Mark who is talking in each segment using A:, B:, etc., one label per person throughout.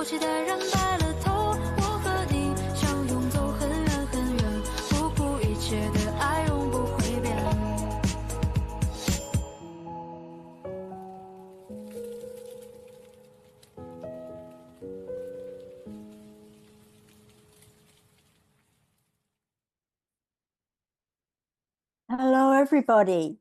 A: 我期待人白了头，我和你相拥走很远很远，不顾一切的爱永不会变。
B: Hello, everybody.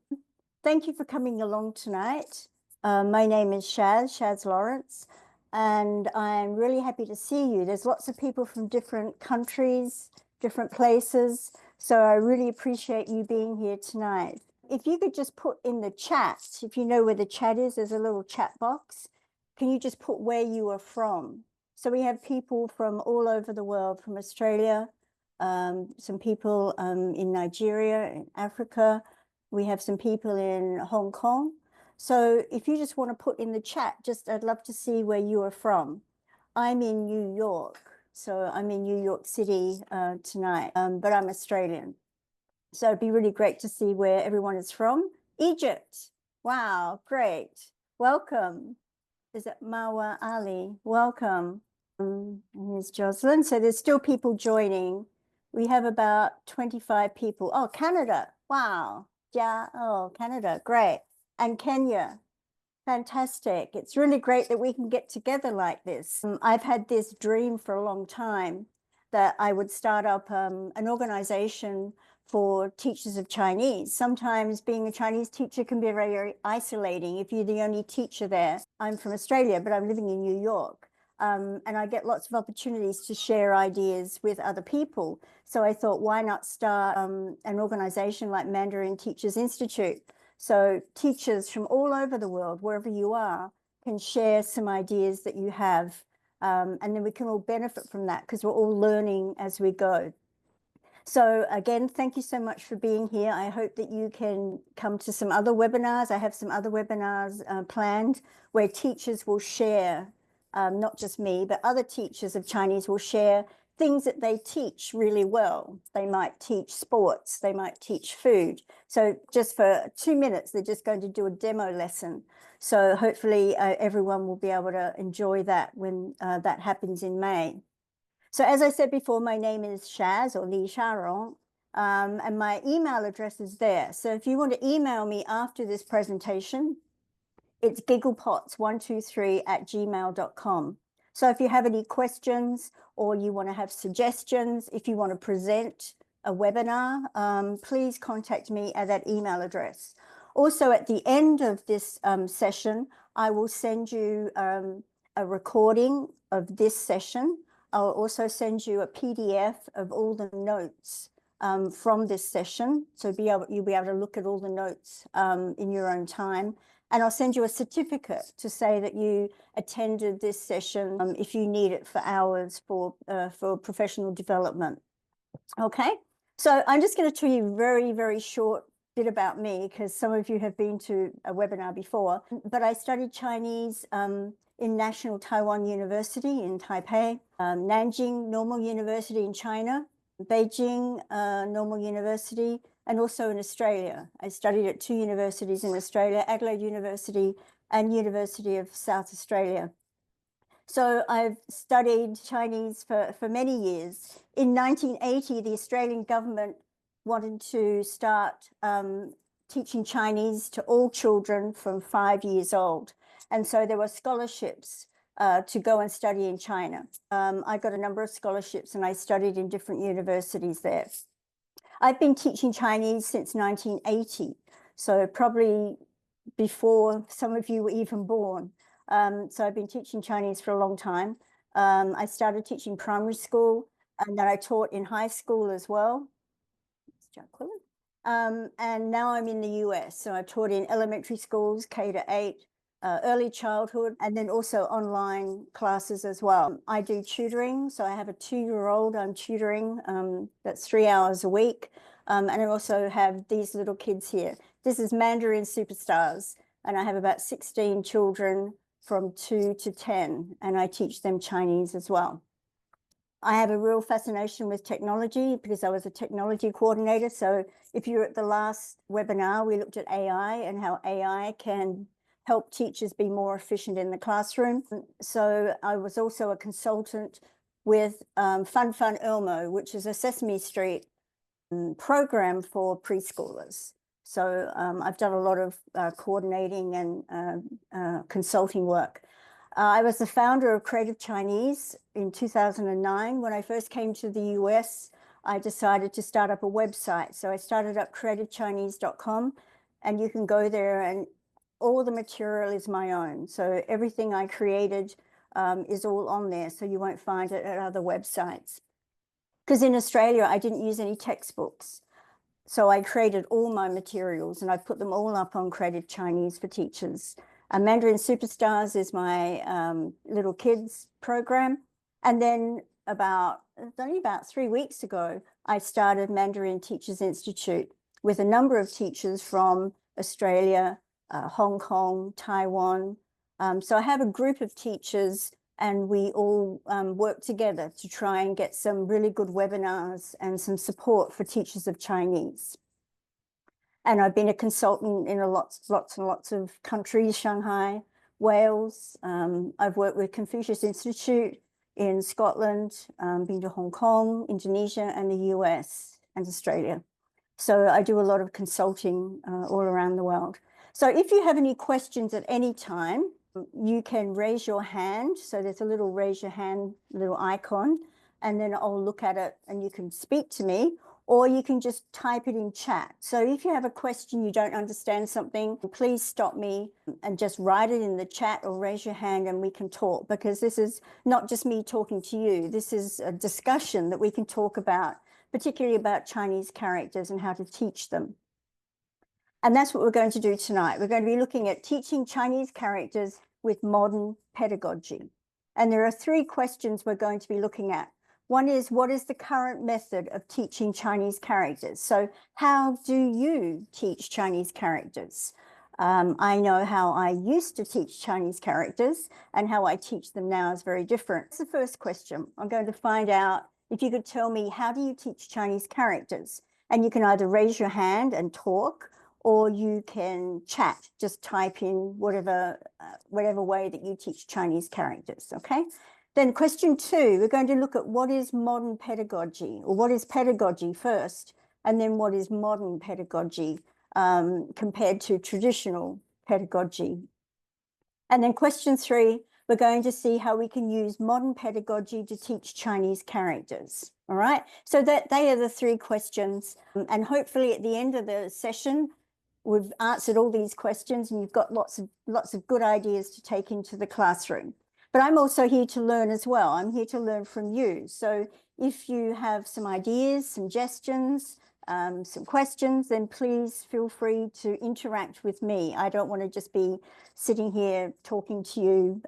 B: Thank you for coming along tonight. My name is Shaz Lawrence, and I'm really happy to see you. There's lots of people from different countries, different places, so I really appreciate you being here tonight. If you could just put in the chat, if you know where the chat is, there's a little chat box. Can you just put where you are from? So we have people from all over the world, from Australia, some people in Nigeria, in Africa. We have some people in Hong Kong. So if you just want to put in the chat, I'd love to see where you are from. I'm in New York, so I'm in New York City tonight, but I'm Australian. So it'd be really great to see where everyone is from. Egypt, wow, great. Welcome. Is it Marwa Ali? Welcome. Here's Jocelyn. So there's still people joining. We have about 25 people. Oh, Canada. Wow. Yeah. Oh, Canada. Great. And Kenya. Fantastic. It's really great that we can get together like this. I've had this dream for a long time that I would start up an organization for teachers of Chinese. Sometimes being a Chinese teacher can be very, very isolating if you're the only teacher there. I'm from Australia, but I'm living in New York. And I get lots of opportunities to share ideas with other people. So I thought, why not start an organization like Mandarin Teachers Institute? So teachers from all over the world, wherever you are, can share some ideas that you have. And then we can all benefit from that because we're all learning as we go. So again, thank you so much for being here. I hope that you can come to some other webinars. I have some other webinars planned where teachers will share, not just me, but other teachers of Chinese will share things that they teach really well. They might teach sports, they might teach food. So just for 2 minutes, they're just going to do a demo lesson. So hopefully everyone will be able to enjoy that when that happens in May. So as I said before, my name is Shaz or Li Sharong, and my email address is there. So if you want to email me after this presentation, it's gigglepots123@gmail.com. So if you have any questions or you want to have suggestions, if you want to present a webinar, please contact me at that email address. Also, at the end of this session, I will send you a recording of this session. I'll also send you a PDF of all the notes from this session. So you'll be able to look at all the notes in your own time. And I'll send you a certificate to say that you attended this session if you need it for hours for professional development. Okay, so I'm just going to tell you a very, very short bit about me because some of you have been to a webinar before. But I studied Chinese in National Taiwan University in Taipei, Nanjing Normal University in China, Beijing Normal University, and also in Australia. I studied at 2 universities in Australia, Adelaide University and University of South Australia. So I've studied Chinese for many years. In 1980, the Australian government wanted to start teaching Chinese to all children from 5 years old. And so there were scholarships to go and study in China. I got a number of scholarships and I studied in different universities there. I've been teaching Chinese since 1980, so probably before some of you were even born. So I've been teaching Chinese for a long time. I started teaching primary school and then I taught in high school as well. And now I'm in the US. So I taught in elementary schools, K to 8, early childhood, and then also online classes as well. I do tutoring. So I have a 2-year-old I'm tutoring. That's 3 hours a week. And I also have these little kids here. This is Mandarin Superstars. And I have about 16 children from 2 to 10. And I teach them Chinese as well. I have a real fascination with technology because I was a technology coordinator. So if you're at the last webinar, we looked at AI and how AI can help teachers be more efficient in the classroom. So I was also a consultant with Fun Fun Elmo, which is a Sesame Street program for preschoolers. So I've done a lot of coordinating and consulting work. I was the founder of Creative Chinese in 2009. When I first came to the US, I decided to start up a website. So I started up creativechinese.com, and you can go there and all the material is my own. So everything I created is all on there. So you won't find it at other websites. Because in Australia, I didn't use any textbooks. So I created all my materials and I put them all up on Creative Chinese for teachers. Mandarin Superstars is my little kids program. And then only about 3 weeks ago, I started Mandarin Teachers Institute with a number of teachers from Australia, Hong Kong, Taiwan. So I have a group of teachers and we all work together to try and get some really good webinars and some support for teachers of Chinese. And I've been a consultant in lots and lots of countries, Shanghai, Wales. I've worked with Confucius Institute in Scotland, been to Hong Kong, Indonesia, and the US and Australia. So I do a lot of consulting all around the world. So if you have any questions at any time, you can raise your hand. So there's a little raise your hand, little icon, and then I'll look at it and you can speak to me, or you can just type it in chat. So if you have a question, you don't understand something, please stop me and just write it in the chat or raise your hand and we can talk, because this is not just me talking to you. This is a discussion that we can talk about, particularly about Chinese characters and how to teach them. And that's what we're going to do tonight. We're going to be looking at teaching Chinese characters with modern pedagogy. And there are 3 questions we're going to be looking at. One is, what is the current method of teaching Chinese characters? So how do you teach Chinese characters? I know how I used to teach Chinese characters and how I teach them now is very different. That's the first question. I'm going to find out if you could tell me, how do you teach Chinese characters? And you can either raise your hand and talk, or you can chat, just type in whatever way that you teach Chinese characters, okay? Then question 2, we're going to look at what is modern pedagogy, or what is pedagogy first, and then what is modern pedagogy compared to traditional pedagogy. And then question 3, we're going to see how we can use modern pedagogy to teach Chinese characters, all right? So they are the 3 questions, and hopefully at the end of the session, we've answered all these questions and you've got lots of good ideas to take into the classroom. But I'm also here to learn as well. I'm here to learn from you. So if you have some ideas, suggestions, some questions, then please feel free to interact with me. I don't want to just be sitting here talking to you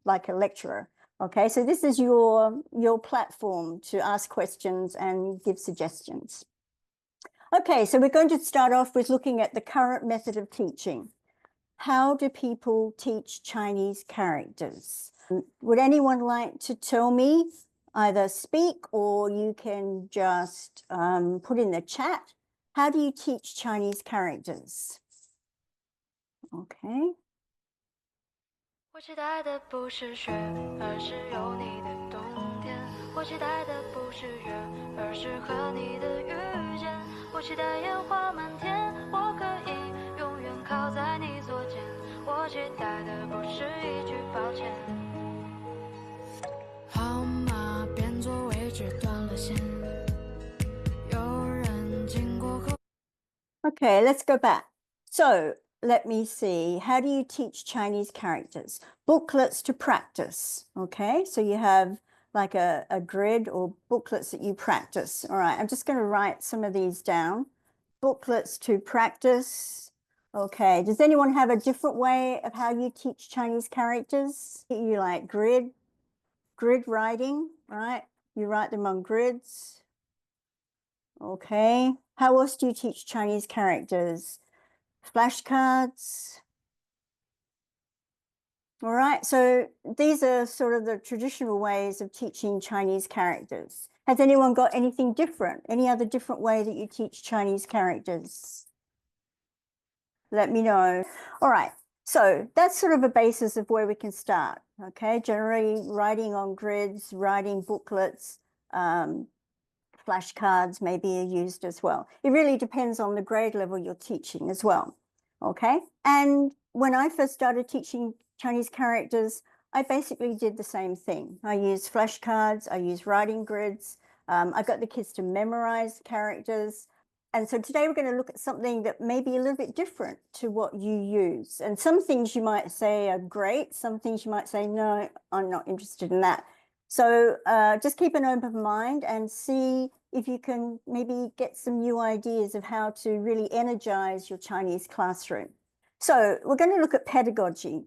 B: like a lecturer. Okay, so this is your platform to ask questions and give suggestions. Okay, so we're going to start off with looking at the current method of teaching. How do people teach Chinese characters? Would anyone like to tell me? Either speak or you can just put in the chat. How do you teach Chinese characters? Okay.
A: 我期待的不是雪，而是有你的冬天。我期待的不是月，而是和你的遇见。我期待烟花满天，我可以永远靠在你左肩。我期待的不是一句抱歉。号码变作位置断了线，有人经过后。
B: Okay, let's go back. So let me see. How do you teach Chinese characters? Booklets to practice. Okay, so you have like a grid or booklets that you practice. All right, I'm just going to write some of these down. Booklets to practice. Okay, does anyone have a different way of how you teach Chinese characters? You like grid writing, right? You write them on grids. Okay, how else do you teach Chinese characters? Flashcards. All right, so these are sort of the traditional ways of teaching Chinese characters. Has anyone got anything different? Any other different way that you teach Chinese characters? Let me know. All right, So that's sort of a basis of where we can start, okay? Generally writing on grids, writing booklets, flashcards maybe are used as well. It really depends on the grade level you're teaching as well, okay? And when I first started teaching Chinese characters, I basically did the same thing. I used flashcards, I used writing grids, I got the kids to memorize characters. And so today we're going to look at something that may be a little bit different to what you use. And some things you might say are great, some things you might say, no, I'm not interested in that. So just keep an open mind and see if you can maybe get some new ideas of how to really energize your Chinese classroom. So we're going to look at pedagogy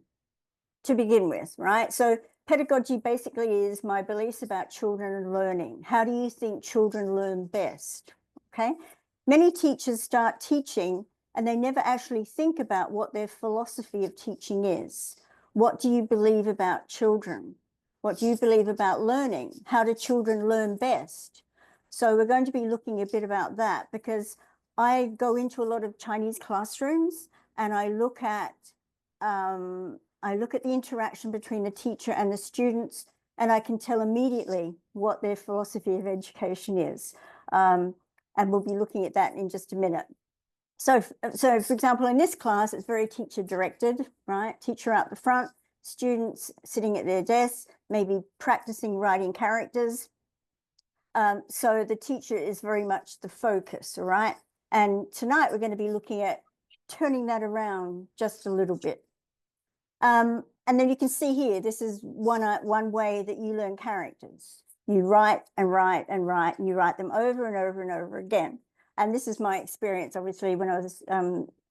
B: to begin with, right? So pedagogy basically is my beliefs about children and learning. How do you think children learn best? Okay. Many teachers start teaching and they never actually think about what their philosophy of teaching is. What do you believe about children? What do you believe about learning? How do children learn best? So we're going to be looking a bit about that because I go into a lot of Chinese classrooms and I look at the interaction between the teacher and the students, and I can tell immediately what their philosophy of education is. And we'll be looking at that in just a minute. So for example, in this class, it's very teacher directed, right? Teacher out the front, students sitting at their desks, maybe practicing writing characters. So the teacher is very much the focus, all right? And tonight we're going to be looking at turning that around just a little bit. And then you can see here, this is one way that you learn characters. You write and write and write, and you write them over and over and over again. And this is my experience, obviously, when I was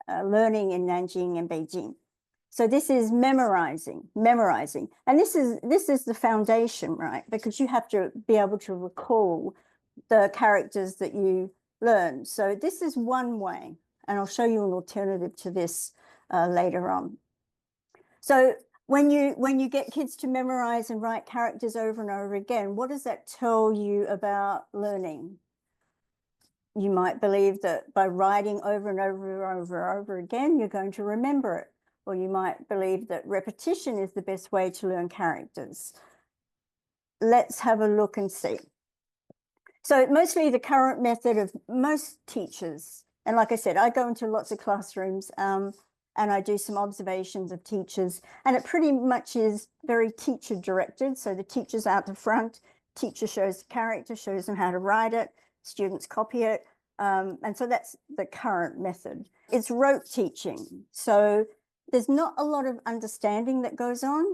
B: learning in Nanjing and Beijing. So this is memorizing. And this is the foundation, right? Because you have to be able to recall the characters that you learn. So this is one way, and I'll show you an alternative to this later on. So when you get kids to memorize and write characters over and over again, what does that tell you about learning? You might believe that by writing over and over and over and over again, you're going to remember it. Or you might believe that repetition is the best way to learn characters. Let's have a look and see. So mostly the current method of most teachers, and like I said, I go into lots of classrooms and I do some observations of teachers, and it pretty much is very teacher directed. So the teacher's out the front, teacher shows the character, shows them how to write it, students copy it. And so that's the current method. It's rote teaching. So there's not a lot of understanding that goes on.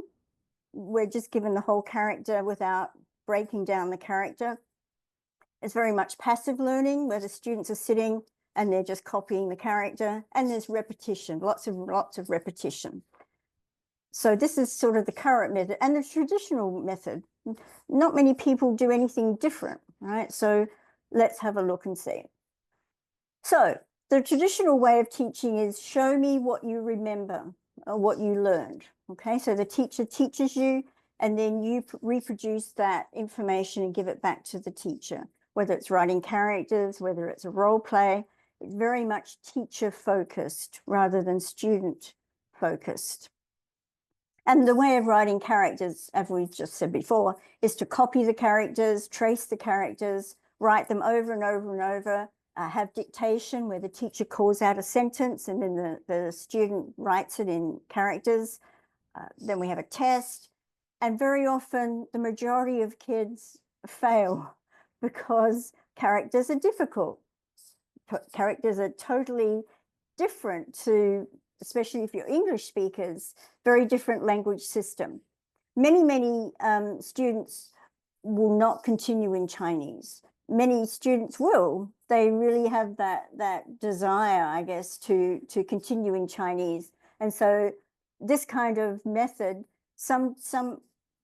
B: We're just given the whole character without breaking down the character. It's very much passive learning where the students are sitting and they're just copying the character, and there's repetition, lots of repetition. So this is sort of the current method and the traditional method. Not many people do anything different, right? So let's have a look and see. So the traditional way of teaching is show me what you remember or what you learned, okay? So the teacher teaches you and then you reproduce that information and give it back to the teacher, whether it's writing characters, whether it's a role play. It's very much teacher focused rather than student focused. And the way of writing characters, as we just said before, is to copy the characters, trace the characters, write them over and over and over, have dictation where the teacher calls out a sentence and then the student writes it in characters. Then we have a test. And very often the majority of kids fail because characters are difficult. Characters are totally different to, especially if you're English speakers, very different language system. Many students will not continue in Chinese. Many students will. They really have that desire, I guess, to continue in Chinese. And so this kind of method, some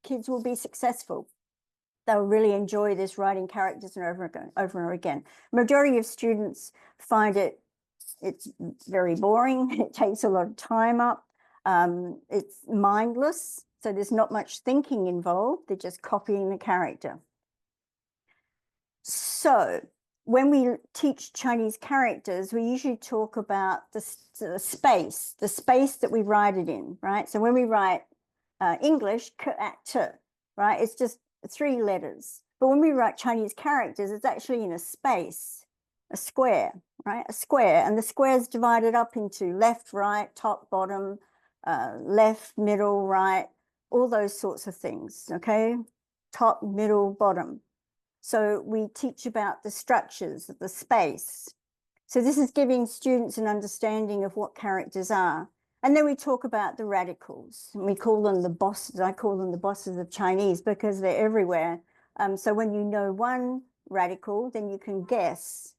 B: kids will be successful. They'll really enjoy this writing characters and over and over again. Majority of students find it's very boring. It takes a lot of time up. It's mindless. So there's not much thinking involved. They're just copying the character. So when we teach Chinese characters, we usually talk about the space that we write it in, right? So when we write English, k at t, right? It's just 3 letters. But when we write Chinese characters, it's actually in a space, a square, right? A square, and the square is divided up into left, right, top, bottom, left, middle, right, all those sorts of things, okay? Top, middle, bottom. So we teach about the structures of the space. So this is giving students an understanding of what characters are. And then we talk about the radicals. And we call them the bosses. I call them the bosses of Chinese because they're everywhere. So when you know one radical, then you can guess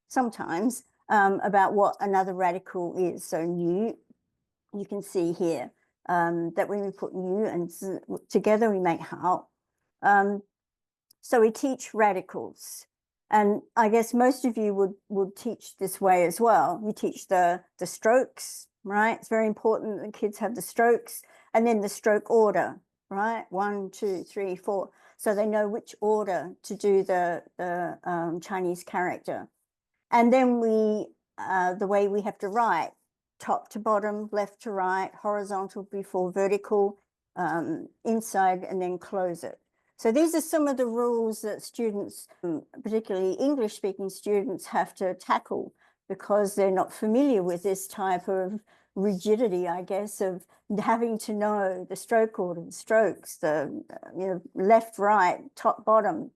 B: sometimes about what another radical is. So you can see here that when we put you and together we make hao. So we teach radicals. And I guess most of you would teach this way as well. You teach the strokes, right? It's very important that kids have the strokes and then the stroke order, right? 1, 2, 3, 4. So they know which order to do the Chinese character. And then the way we have to write, top to bottom, left to right, horizontal before vertical, inside and then close it. So these are some of the rules that students, particularly English-speaking students, have to tackle because they're not familiar with this type of rigidity, I guess, of having to know the stroke order, the strokes, the left, right, top, bottom.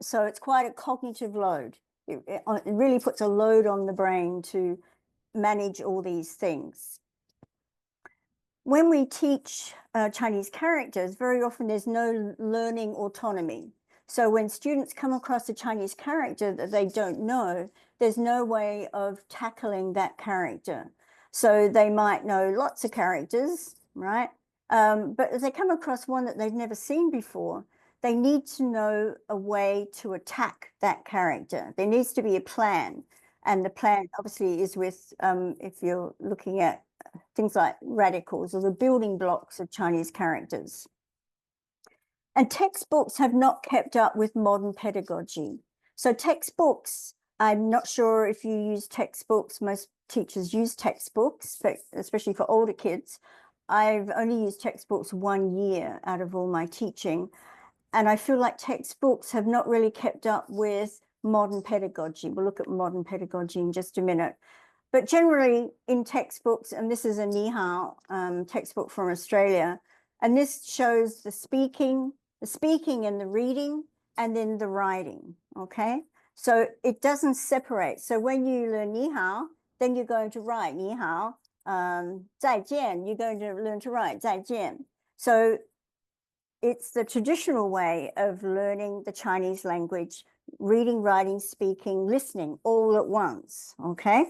B: So it's quite a cognitive load. It really puts a load on the brain to manage all these things. When we teach Chinese characters, very often there's no learning autonomy. So when students come across a Chinese character that they don't know, there's no way of tackling that character. So they might know lots of characters, right? But if they come across one that they've never seen before, they need to know a way to attack that character. There needs to be a plan. And the plan obviously is with, if you're looking at things like radicals or the building blocks of Chinese characters. And textbooks have not kept up with modern pedagogy. So textbooks, I'm not sure if you use textbooks. Most teachers use textbooks, especially for older kids. I've only used textbooks 1 year out of all my teaching. And I feel like textbooks have not really kept up with modern pedagogy. We'll look at modern pedagogy in just a minute. But generally in textbooks, and this is a Ni Hao textbook from Australia, and this shows the speaking and the reading, and then the writing, okay? So it doesn't separate. So when you learn Ni Hao, then you're going to write Ni Hao, 再见, you're going to learn to write 再见. So it's the traditional way of learning the Chinese language, reading, writing, speaking, listening all at once, okay?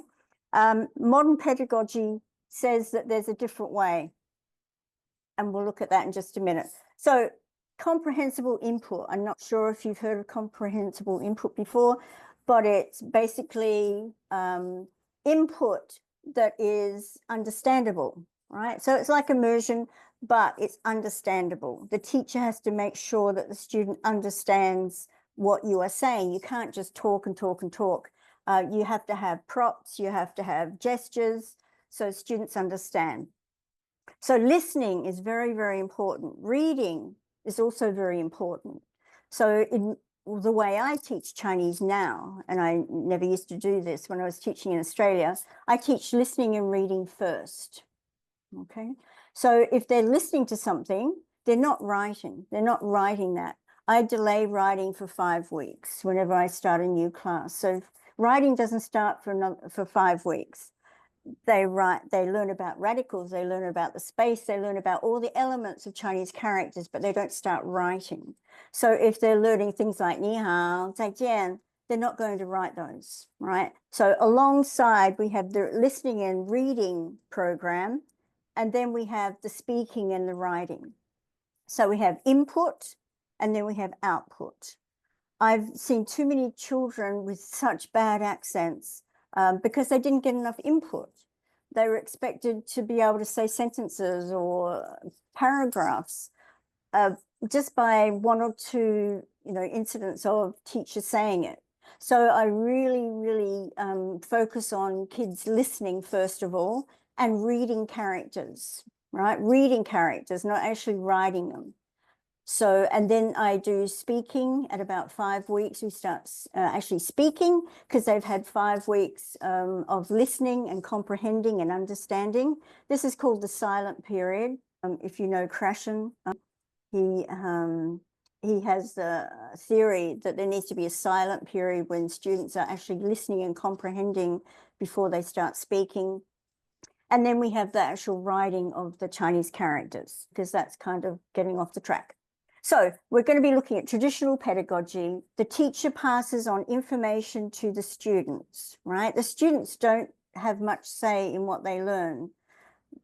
B: Modern pedagogy says that there's a different way, and we'll look at that in just a minute. So comprehensible input, I'm not sure if you've heard of comprehensible input before, but it's basically input that is understandable, right? So it's like immersion, but it's understandable. The teacher has to make sure that the student understands what you are saying. You can't just talk and talk and talk. You have to have props, you have to have gestures, so students understand. So listening is very, very important. Reading is also very important. So in the way I teach Chinese now, and I never used to do this when I was teaching in Australia, I teach listening and reading first, okay? So if they're listening to something, they're not writing that. I delay writing for 5 weeks whenever I start a new class. So writing doesn't start for 5 weeks. They learn about radicals, they learn about the space, they learn about all the elements of Chinese characters, but they don't start writing. So if they're learning things like 你好, 再见, they're not going to write those, right? So alongside, we have the listening and reading program, and then we have the speaking and the writing. So we have input, and then we have output. I've seen too many children with such bad accents because they didn't get enough input. They were expected to be able to say sentences or paragraphs just by 1 or 2, incidents of teachers saying it. So I really focus on kids listening, first of all, and reading characters, right? Reading characters, not actually writing them. So, and then I do speaking at about 5 weeks. We start actually speaking because they've had 5 weeks of listening and comprehending and understanding. This is called the silent period. If you know Krashen, he has a theory that there needs to be a silent period when students are actually listening and comprehending before they start speaking. And then we have the actual writing of the Chinese characters, because that's kind of getting off the track. So we're going to be looking at traditional pedagogy. The teacher passes on information to the students, right? The students don't have much say in what they learn.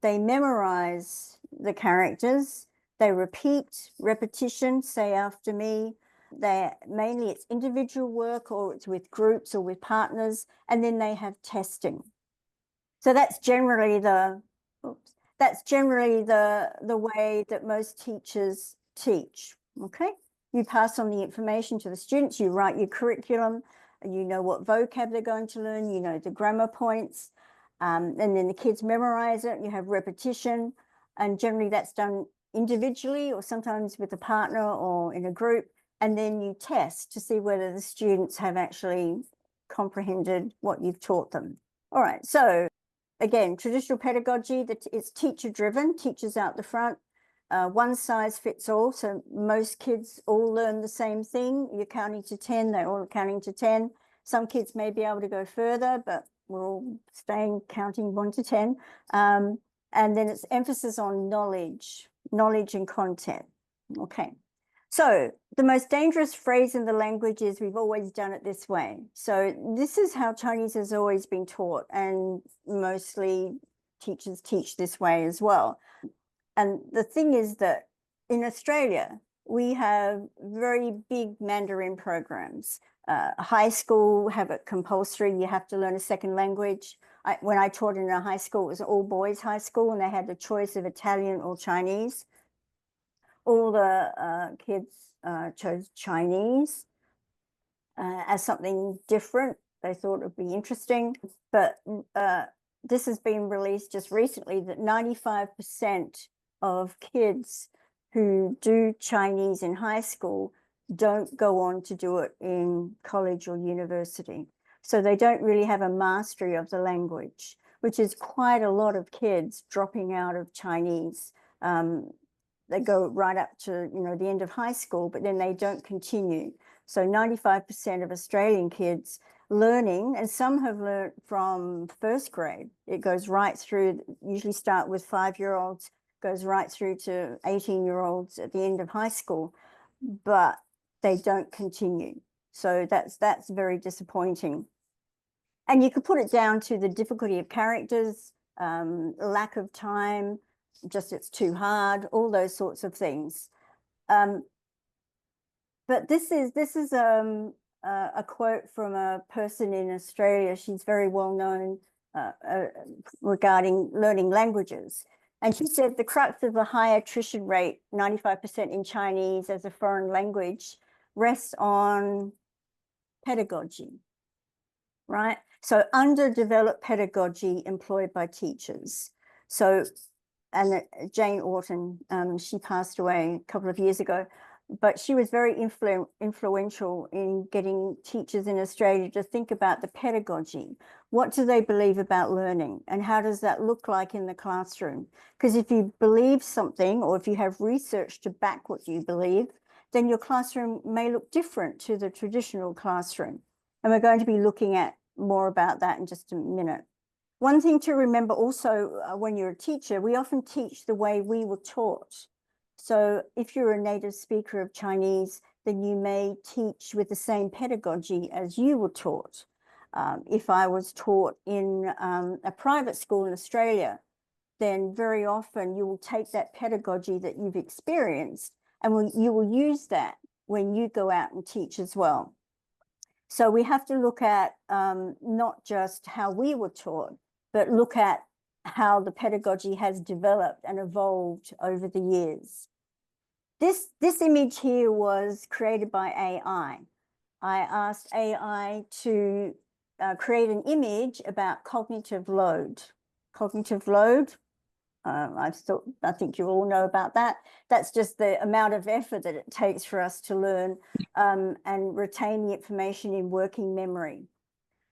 B: They memorize the characters, they repeat, repetition, say after me. Mainly it's individual work, or it's with groups or with partners, and then they have testing. So that's generally the way that most teachers teach. Okay, you pass on the information to the students, you write your curriculum, you know what vocab they're going to learn, you know the grammar points, and then the kids memorize it. You have repetition, and generally that's done individually or sometimes with a partner or in a group, and then you test to see whether the students have actually comprehended what you've taught them. All right, so again, traditional pedagogy, that it's teacher driven, teachers out the front, one size fits all. So most kids all learn the same thing. You're counting to 10, they're all counting to 10. Some kids may be able to go further, but we're all staying counting 1 to 10. And then it's emphasis on knowledge and content. Okay. So the most dangerous phrase in the language is we've always done it this way. So this is how Chinese has always been taught, and mostly teachers teach this way as well. And the thing is that in Australia, we have very big Mandarin programs. High school have it compulsory. You have to learn a second language. When I taught in a high school, it was all boys high school, and they had the choice of Italian or Chinese. All the kids chose Chinese as something different. They thought it would be interesting, but this has been released just recently that 95% of kids who do Chinese in high school don't go on to do it in college or university. So they don't really have a mastery of the language, which is quite a lot of kids dropping out of Chinese. They go right up to, you know, the end of high school, but then they don't continue. So 95% of Australian kids learning, and some have learned from first grade. It goes right through, usually start with 5-year-olds, goes right through to 18-year-olds at the end of high school, but they don't continue. So that's very disappointing. And you could put it down to the difficulty of characters, lack of time, just it's too hard, all those sorts of things. But this is a quote from a person in Australia. She's very well known regarding learning languages. And she said the crux of the high attrition rate, 95% in Chinese as a foreign language, rests on pedagogy, right? So underdeveloped pedagogy employed by teachers. So, and Jane Austen, she passed away a couple of years ago, but she was very influential in getting teachers in Australia to think about the pedagogy. What do they believe about learning, and how does that look like in the classroom? Because if you believe something, or if you have research to back what you believe, then your classroom may look different to the traditional classroom. And we're going to be looking at more about that in just a minute. One thing to remember also, when you're a teacher, we often teach the way we were taught. So if you're a native speaker of Chinese, then you may teach with the same pedagogy as you were taught. If I was taught in a private school in Australia, then very often you will take that pedagogy that you've experienced, and you will use that when you go out and teach as well. So we have to look at not just how we were taught, but look at how the pedagogy has developed and evolved over the years. This image here was created by AI. I asked AI to create an image about cognitive load. Cognitive load, I think you all know about that. That's just the amount of effort that it takes for us to learn and retain the information in working memory.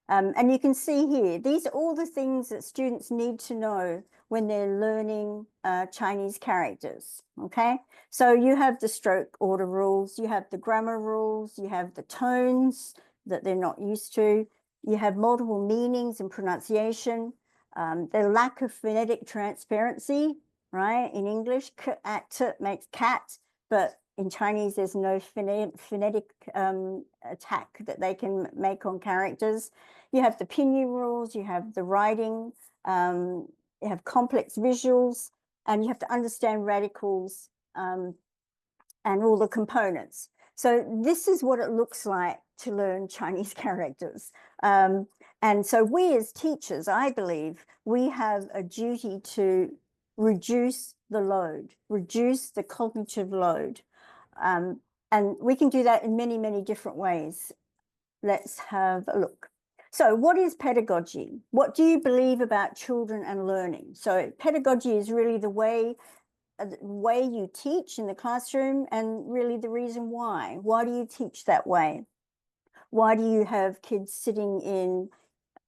B: And you can see here, these are all the things that students need to know when they're learning Chinese characters, okay? So you have the stroke order rules, you have the grammar rules, you have the tones that they're not used to, you have multiple meanings and pronunciation, the lack of phonetic transparency, right? In English, k makes cat, but in Chinese, there's no phonetic attack that they can make on characters. You have the pinyin rules, you have the writing, you have complex visuals, and you have to understand radicals and all the components. So this is what it looks like to learn Chinese characters. And so we as teachers, I believe, we have a duty to reduce the load, reduce the cognitive load. And we can do that in many, many different ways. Let's have a look. So what is pedagogy? What do you believe about children and learning? So pedagogy is really the way you teach in the classroom, and really the reason why. Why do you teach that way? Why do you have kids sitting in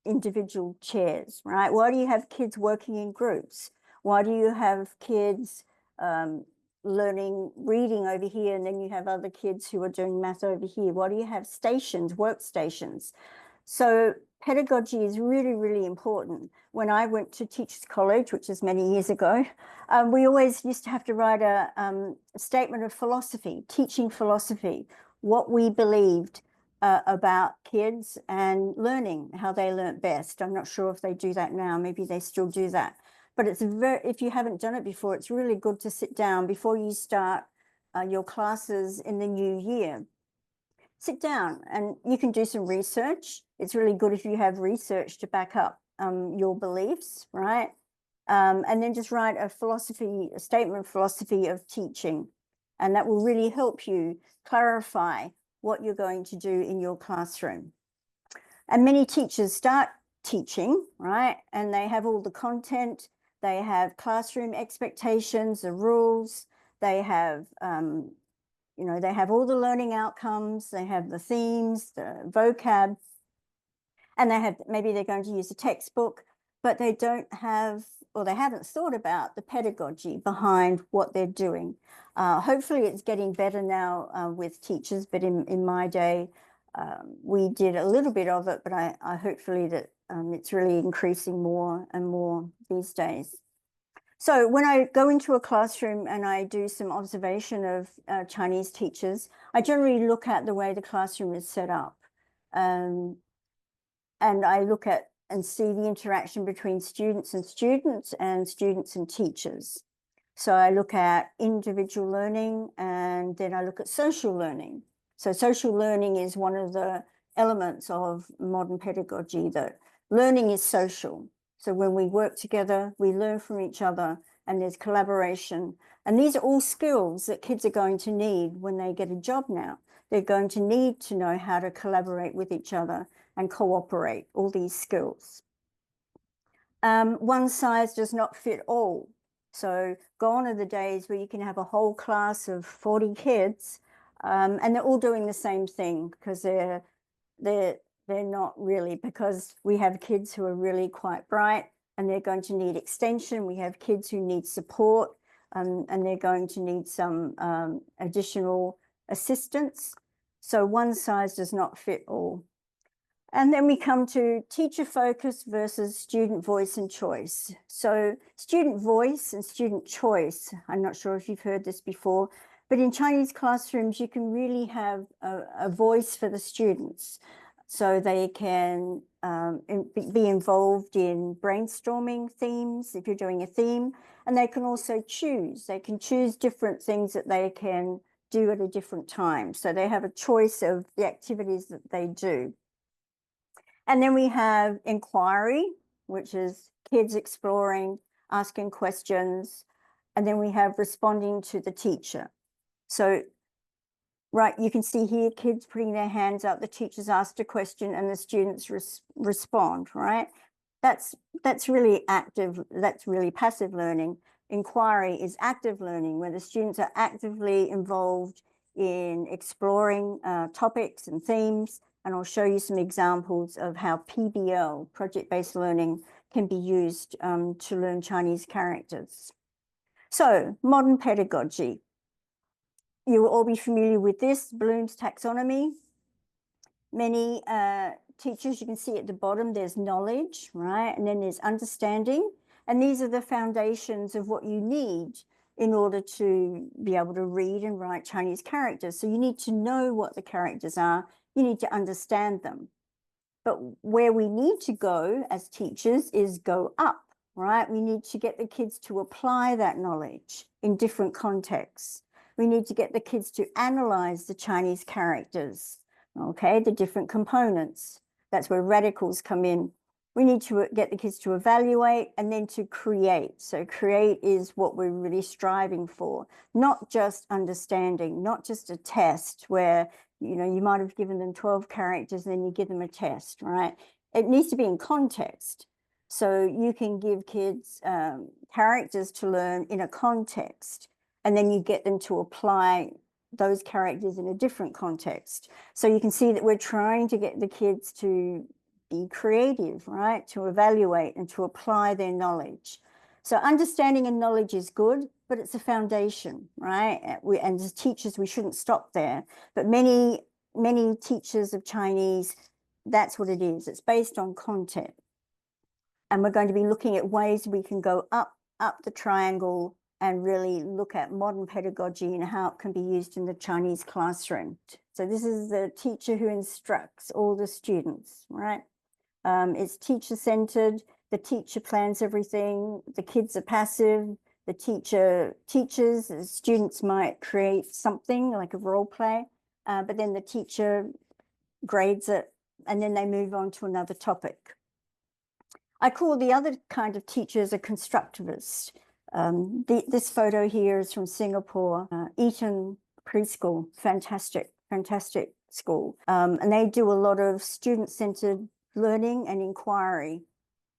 B: individual chairs, right? Why do you have kids working in groups? Why do you have kids learning reading over here, and then you have other kids who are doing math over here? Why do you have stations, workstations? So pedagogy is really, really important. When I went to Teachers College, which is many years ago, we always used to have to write a statement of philosophy, teaching philosophy, what we believed about kids and learning, how they learnt best. I'm not sure if they do that now. Maybe they still do that. But it's if you haven't done it before, it's really good to sit down before you start your classes in the new year. Sit down and you can do some research. It's really good if you have research to back up your beliefs, right? And then just write a statement of philosophy of teaching. And that will really help you clarify what you're going to do in your classroom. And many teachers start teaching, right? And they have all the content, they have classroom expectations, the rules, they have they have all the learning outcomes, they have the themes, the vocab, and maybe they're going to use a textbook, but they don't have, or they haven't thought about the pedagogy behind what they're doing. Hopefully it's getting better now with teachers, but in my day, we did a little bit of it, but I hopefully that it's really increasing more and more these days. So when I go into a classroom and I do some observation of Chinese teachers, I generally look at the way the classroom is set up. And I look at and see the interaction between students and students and teachers. So I look at individual learning, and then I look at social learning. So social learning is one of the elements of modern pedagogy, that learning is social. So when we work together, we learn from each other, and there's collaboration. And these are all skills that kids are going to need when they get a job now. They're going to need to know how to collaborate with each other and cooperate, all these skills. One size does not fit all. So gone are the days where you can have a whole class of 40 kids and they're all doing the same thing, because they're not really, because we have kids who are really quite bright and they're going to need extension. We have kids who need support and they're going to need some additional assistance. So one size does not fit all. And then we come to teacher focus versus student voice and choice. So student voice and student choice, I'm not sure if you've heard this before, but in Chinese classrooms, you can really have a voice for the students. So they can be involved in brainstorming themes, if you're doing a theme, and they can also choose. They can choose different things that they can do at a different time. So they have a choice of the activities that they do. And then we have inquiry, which is kids exploring, asking questions. And then we have responding to the teacher. So right, you can see here kids putting their hands up, the teacher's asked a question and the students respond, right? That's really active, that's really passive learning. Inquiry is active learning, where the students are actively involved in exploring topics and themes. And I'll show you some examples of how PBL, project-based learning, can be used to learn Chinese characters. So, modern pedagogy. You will all be familiar with this, Bloom's taxonomy. Many teachers, you can see at the bottom, there's knowledge, right? And then there's understanding. And these are the foundations of what you need in order to be able to read and write Chinese characters. So you need to know what the characters are. You need to understand them. But where we need to go as teachers is go up, right? We need to get the kids to apply that knowledge in different contexts. We need to get the kids to analyze the Chinese characters, okay, the different components. That's where radicals come in. We need to get the kids to evaluate and then to create. So create is what we're really striving for, not just understanding, not just a test where, you know, you might have given them 12 characters and then you give them a test, right? It needs to be in context. So you can give kids characters to learn in a context, and then you get them to apply those characters in a different context. So you can see that we're trying to get the kids to be creative, right? To evaluate and to apply their knowledge. So understanding and knowledge is good, but it's a foundation, right? And as teachers, we shouldn't stop there. But many teachers of Chinese, that's what it is. It's based on content. And we're going to be looking at ways we can go up the triangle and really look at modern pedagogy and how it can be used in the Chinese classroom. So this is the teacher who instructs all the students, right? It's teacher-centered. The teacher plans everything. The kids are passive. The teacher teaches. The students might create something like a role play, but then the teacher grades it, and then they move on to another topic. I call the other kind of teachers a constructivist. This photo here is from Singapore, Eton Preschool, fantastic school. And they do a lot of student-centered learning and inquiry.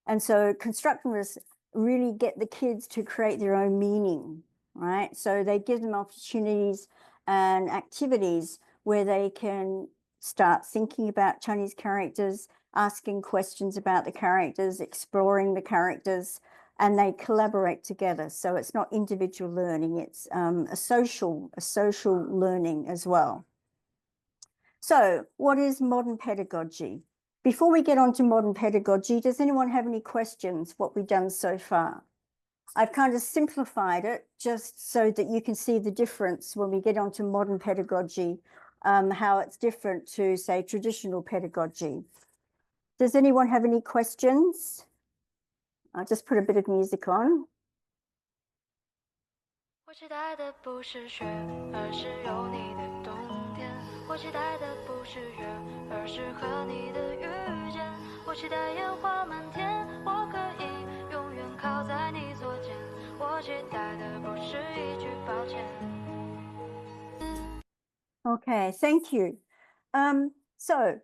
B: And so constructivists really get the kids to create their own meaning, right? So they give them opportunities and activities where they can start thinking about Chinese characters, asking questions about the characters, exploring the characters, and they collaborate together. So it's not individual learning, it's a social learning as well. So what is modern pedagogy? Before we get on to modern pedagogy, does anyone have any questions, what we've done so far? I've kind of simplified it just so that you can see the difference when we get onto modern pedagogy, how it's different to, say, traditional pedagogy. Does anyone have any questions? I'll just put a bit of music on.
A: 我期待的不是雪，而是有你的冬天。我期待的不是月，而是和你的遇见。我期待烟花满天，我可以永远靠在你左肩。我期待的不是一句抱歉。
B: Okay, thank you. So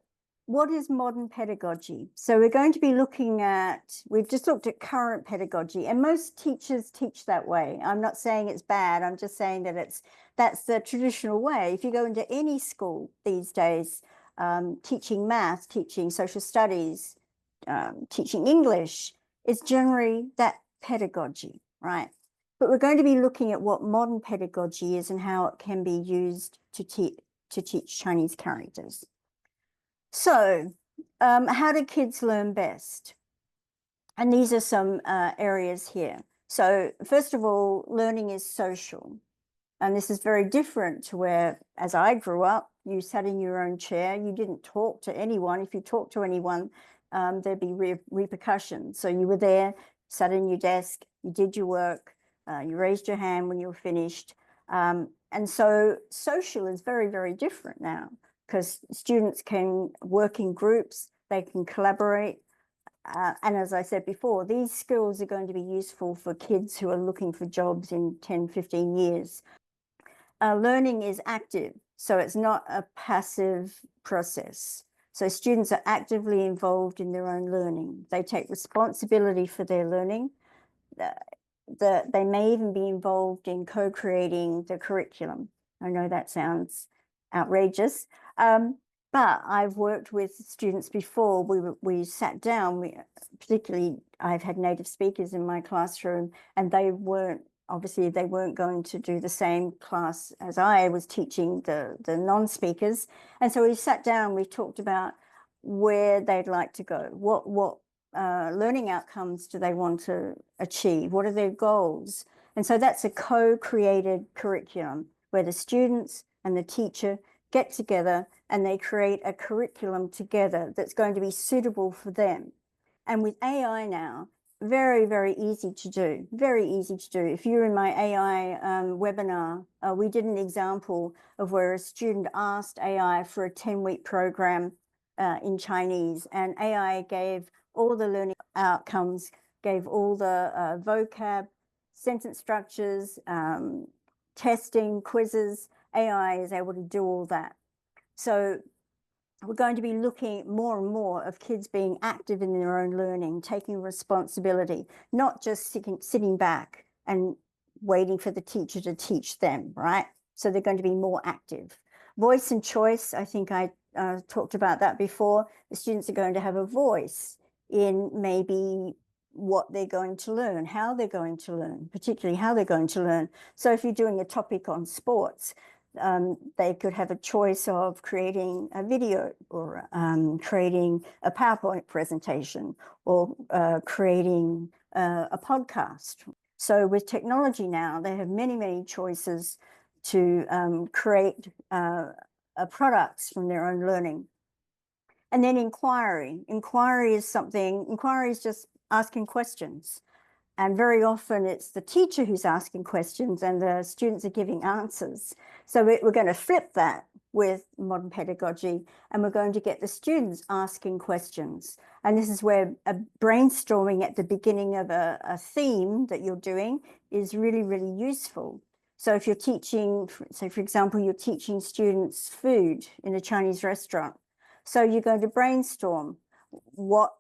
B: what is modern pedagogy? So we're going to be looking at, we've just looked at current pedagogy, and most teachers teach that way. I'm not saying it's bad, I'm just saying that that's the traditional way. If you go into any school these days, teaching math, teaching social studies, teaching English, it's generally that pedagogy, right? But we're going to be looking at what modern pedagogy is and how it can be used to teach Chinese characters. So how do kids learn best? And these are some areas here. So first of all, learning is social. And this is very different to where, as I grew up, you sat in your own chair, you didn't talk to anyone. If you talked to anyone, there'd be repercussions. So you were there, sat in your desk, you did your work, you raised your hand when you were finished. And so social is very, very different now, because students can work in groups, they can collaborate. And as I said before, these skills are going to be useful for kids who are looking for jobs in 10, 15 years. Learning is active. So it's not a passive process. So students are actively involved in their own learning. They take responsibility for their learning. They may even be involved in co-creating the curriculum. I know that sounds outrageous, but I've worked with students before. We sat down, particularly I've had native speakers in my classroom, and they weren't going to do the same class as I was teaching the non-speakers. And so we sat down, we talked about where they'd like to go, what learning outcomes do they want to achieve, what are their goals. And so that's a co-created curriculum where the students and the teacher get together and they create a curriculum together that's going to be suitable for them. And with AI now, very, very easy to do, very easy to do. If you're in my AI webinar, we did an example of where a student asked AI for a 10-week program in Chinese, and AI gave all the learning outcomes, gave all the vocab, sentence structures, testing, quizzes. AI is able to do all that. So we're going to be looking more and more of kids being active in their own learning, taking responsibility, not just sitting back and waiting for the teacher to teach them, right? So they're going to be more active. Voice and choice, I think I talked about that before. The students are going to have a voice in maybe what they're going to learn, how they're going to learn, particularly how they're going to learn. So if you're doing a topic on sports, they could have a choice of creating a video or creating a PowerPoint presentation or creating a podcast. So with technology now, they have many, many choices to create products from their own learning. And then inquiry. Inquiry is just asking questions. And very often it's the teacher who's asking questions and the students are giving answers. So we're going to flip that with modern pedagogy, and we're going to get the students asking questions. And this is where a brainstorming at the beginning of a theme that you're doing is really, really useful. So if you're teaching, say for example, you're teaching students food in a Chinese restaurant. So you're going to brainstorm what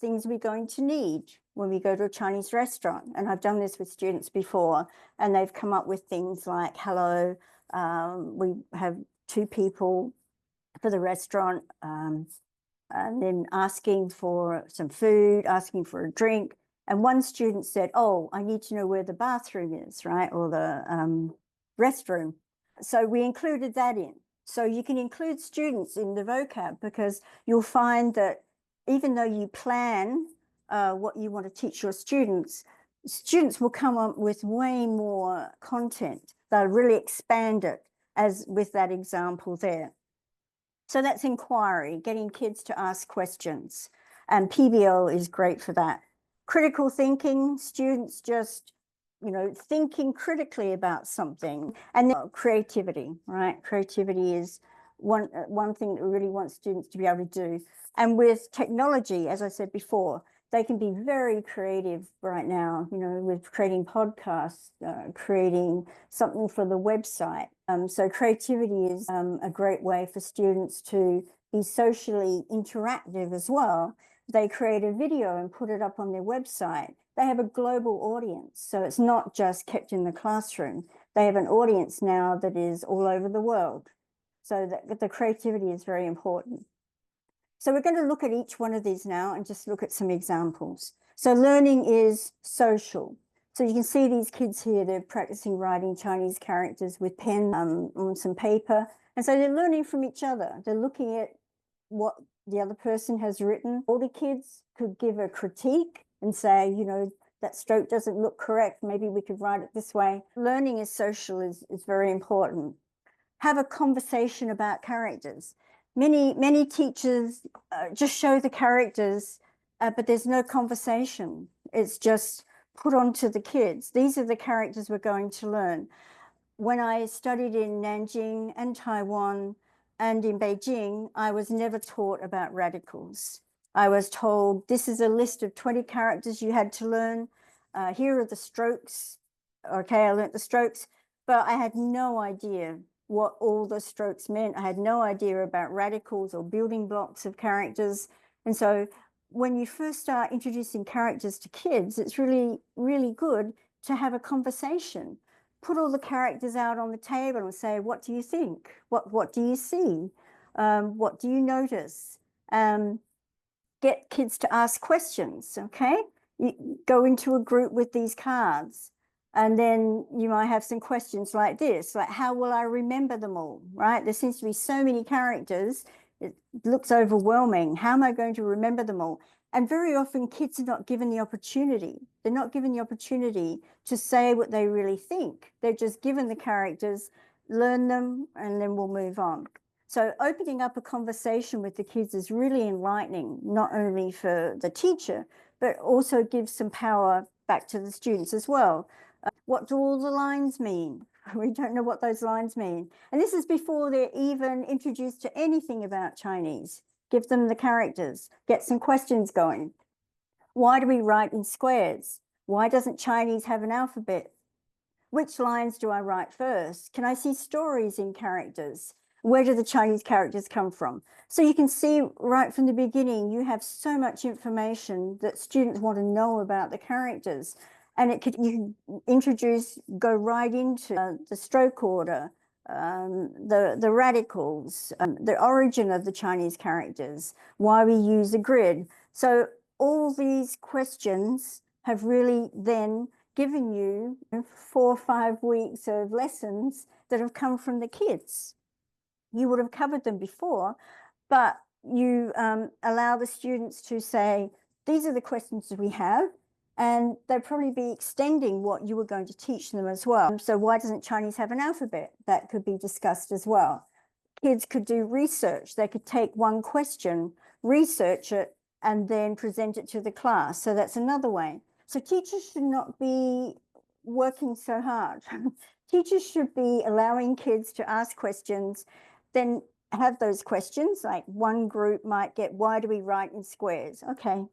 B: things we're going to need when we go to a Chinese restaurant. And I've done this with students before, and they've come up with things like, hello, we have 2 people for the restaurant, and then asking for some food, asking for a drink. And one student said, oh, I need to know where the bathroom is, right? Or the restroom. So we included that in. So you can include students in the vocab, because you'll find that even though you plan what you want to teach your students will come up with way more content. They'll really expand it, as with that example there. So that's inquiry, getting kids to ask questions. And PBL is great for that. Critical thinking, students just, thinking critically about something. And then creativity, right? Creativity is one thing that we really want students to be able to do. And with technology, as I said before, they can be very creative right now, with creating podcasts, creating something for the website. So creativity is a great way for students to be socially interactive as well. They create a video and put it up on their website. They have a global audience, so it's not just kept in the classroom. They have an audience now that is all over the world. So the creativity is very important. So we're going to look at each one of these now and just look at some examples. So learning is social. So you can see these kids here, they're practicing writing Chinese characters with pen on some paper. And so they're learning from each other. They're looking at what the other person has written. Older kids could give a critique and say, that stroke doesn't look correct. Maybe we could write it this way. Learning is social is very important. Have a conversation about characters. Many teachers just show the characters, but there's no conversation. It's just put onto the kids. These are the characters we're going to learn. When I studied in Nanjing and Taiwan and in Beijing, I was never taught about radicals. I was told, this is a list of 20 characters you had to learn. Here are the strokes. Okay, I learned the strokes, but I had no idea what all the strokes meant. I had no idea about radicals or building blocks of characters. And so when you first start introducing characters to kids, it's really, really good to have a conversation. Put all the characters out on the table and say, what do you think? What do you see? What do you notice? Get kids to ask questions, okay? You go into a group with these cards, and then you might have some questions like this, like, how will I remember them all, right? There seems to be so many characters, it looks overwhelming. How am I going to remember them all? And very often kids are not given the opportunity. They're not given the opportunity to say what they really think. They're just given the characters, learn them, and then we'll move on. So opening up a conversation with the kids is really enlightening, not only for the teacher, but also gives some power back to the students as well. What do all the lines mean? We don't know what those lines mean. And this is before they're even introduced to anything about Chinese. Give them the characters, get some questions going. Why do we write in squares? Why doesn't Chinese have an alphabet? Which lines do I write first? Can I see stories in characters? Where do the Chinese characters come from? So you can see right from the beginning, you have so much information that students want to know about the characters. And you can introduce, go right into the stroke order, the radicals, the origin of the Chinese characters, why we use a grid. So all these questions have really then given you 4 or 5 weeks of lessons that have come from the kids. You would have covered them before, but you allow the students to say, these are the questions that we have, and they'd probably be extending what you were going to teach them as well. So why doesn't Chinese have an alphabet? That could be discussed as well. Kids could do research. They could take one question, research it, and then present it to the class. So that's another way. So teachers should not be working so hard. Teachers should be allowing kids to ask questions, then have those questions. Like one group might get, why do we write in squares? Okay,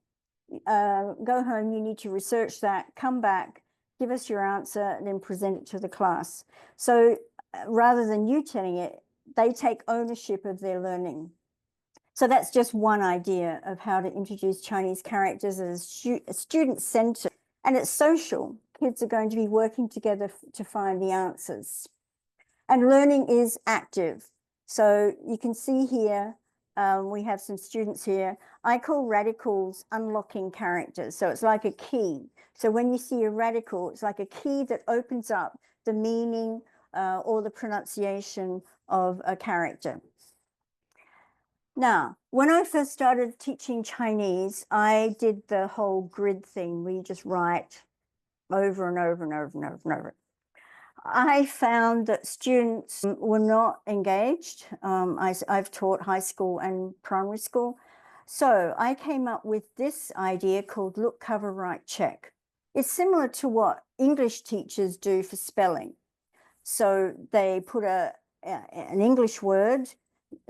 B: go home, you need to research that, come back, give us your answer, and then present it to the class. So rather than you telling it, they take ownership of their learning. So that's just one idea of how to introduce Chinese characters as student-centered, and it's social. Kids are going to be working together to find the answers. And learning is active. So you can see here, we have some students here. I call radicals unlocking characters. So it's like a key. So when you see a radical, it's like a key that opens up the meaning or the pronunciation of a character. Now, when I first started teaching Chinese, I did the whole grid thing where you just write over and over and over and over and over. I found that students were not engaged. I've taught high school and primary school. So I came up with this idea called look, cover, write, check. It's similar to what English teachers do for spelling. So they put an English word,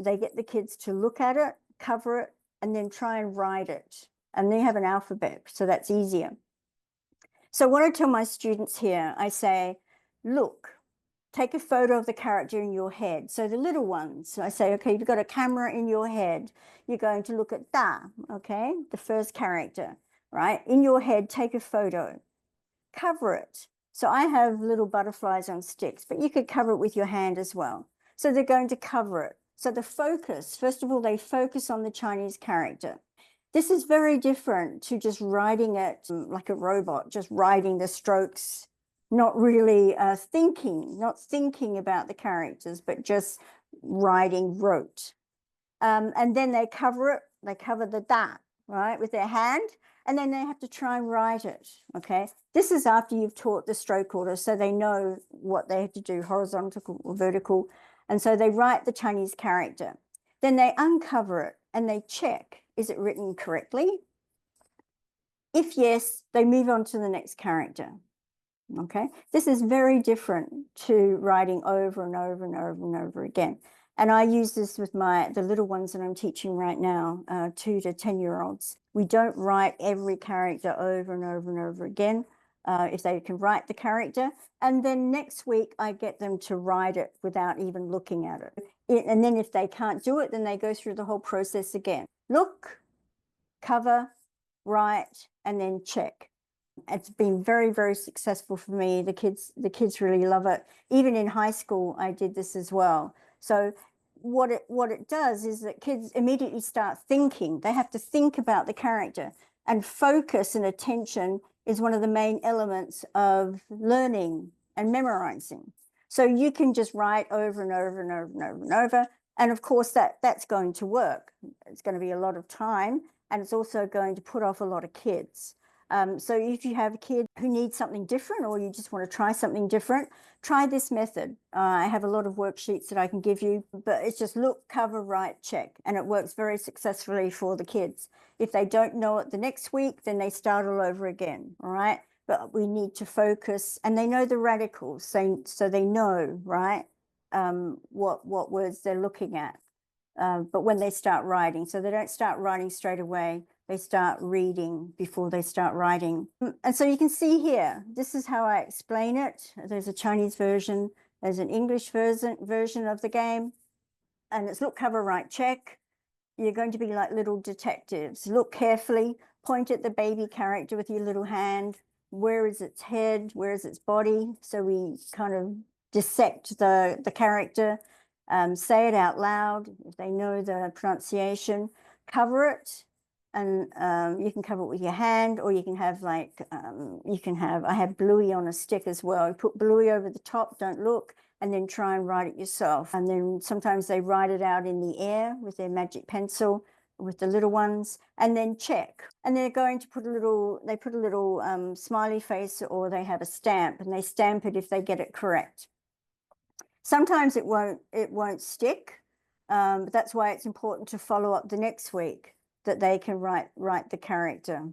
B: they get the kids to look at it, cover it, and then try and write it. And they have an alphabet, so that's easier. So what I tell my students here, I say, look, take a photo of the character in your head. So the little ones, I say, okay, you've got a camera in your head. You're going to look at Da, okay, the first character, right? In your head, take a photo, cover it. So I have little butterflies on sticks, but you could cover it with your hand as well. So they're going to cover it. So the focus, first of all, they focus on the Chinese character. This is very different to just writing it like a robot, just writing the strokes, not really not thinking about the characters, but just writing rote. And then they cover the da, right, with their hand, and then they have to try and write it, okay? This is after you've taught the stroke order, so they know what they have to do, horizontal or vertical, and so they write the Chinese character. Then they uncover it and they check, is it written correctly? If yes, they move on to the next character, okay? This is very different to writing over and over and over and over again. And I use this with the little ones that I'm teaching right now, 2 to 10-year-olds. We don't write every character over and over and over again. if they can write the character. And then next week, I get them to write it without even looking at it. And then if they can't do it, then they go through the whole process again. Look, cover, write, and then check. It's been very, very successful for me. The kids really love it. Even in high school, I did this as well. So what it does is that kids immediately start thinking. They have to think about the character, and focus and attention is one of the main elements of learning and memorizing. So you can just write over and over and over and over and over. And of course, that's going to work. It's going to be a lot of time, and it's also going to put off a lot of kids. So if you have a kid who needs something different, or you just want to try something different, try this method. I have a lot of worksheets that I can give you, but it's just look, cover, write, check, and it works very successfully for the kids. If they don't know it the next week, then they start all over again, all right? But we need to focus, and they know the radicals, so they know, right, what words they're looking at. But when they start writing, so they don't start writing straight away, they start reading before they start writing. And so you can see here, this is how I explain it. There's a Chinese version, there's an English version of the game, and it's look, cover, write, check. You're going to be like little detectives. Look carefully, point at the baby character with your little hand. Where is its head? Where is its body? So we kind of dissect the character. Say it out loud if they know the pronunciation. Cover it, and you can cover it with your hand, or you can have like, I have bluey on a stick as well. You put bluey over the top, don't look, and then try and write it yourself. And then sometimes they write it out in the air with their magic pencil with the little ones, and then check. And they're going to put a little smiley face, or they have a stamp, and they stamp it if they get it correct. Sometimes it won't stick, but that's why it's important to follow up the next week, that they can write the character.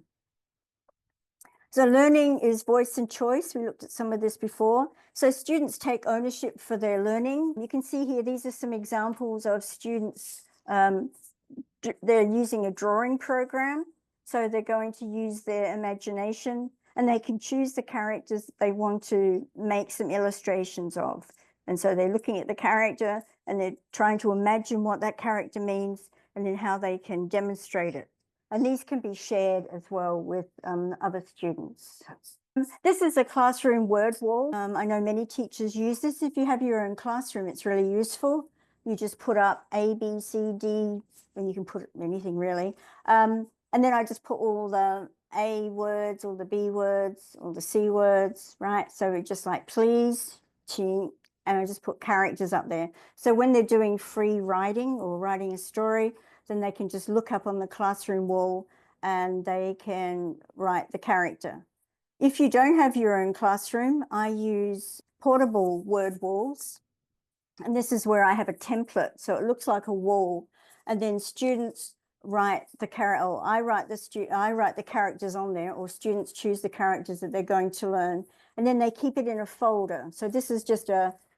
B: So learning is voice and choice. We looked at some of this before. So students take ownership for their learning. You can see here, these are some examples of students. They're using a drawing program. So they're going to use their imagination, and they can choose the characters they want to make some illustrations of. And so they're looking at the character, and they're trying to imagine what that character means, and then how they can demonstrate it. And these can be shared as well with other students. This is a classroom word wall. I know many teachers use this. If you have your own classroom, it's really useful. You just put up A, B, C, D, and you can put anything really. And then I just put all the A words, all the B words, all the C words, right? So it's just like please, and I just put characters up there. So when they're doing free writing or writing a story, then they can just look up on the classroom wall and they can write the character. If you don't have your own classroom, I use portable word walls. And this is where I have a template. So it looks like a wall. And then students write the character, or I write the characters on there, or students choose the characters that they're going to learn. And then they keep it in a folder. So this is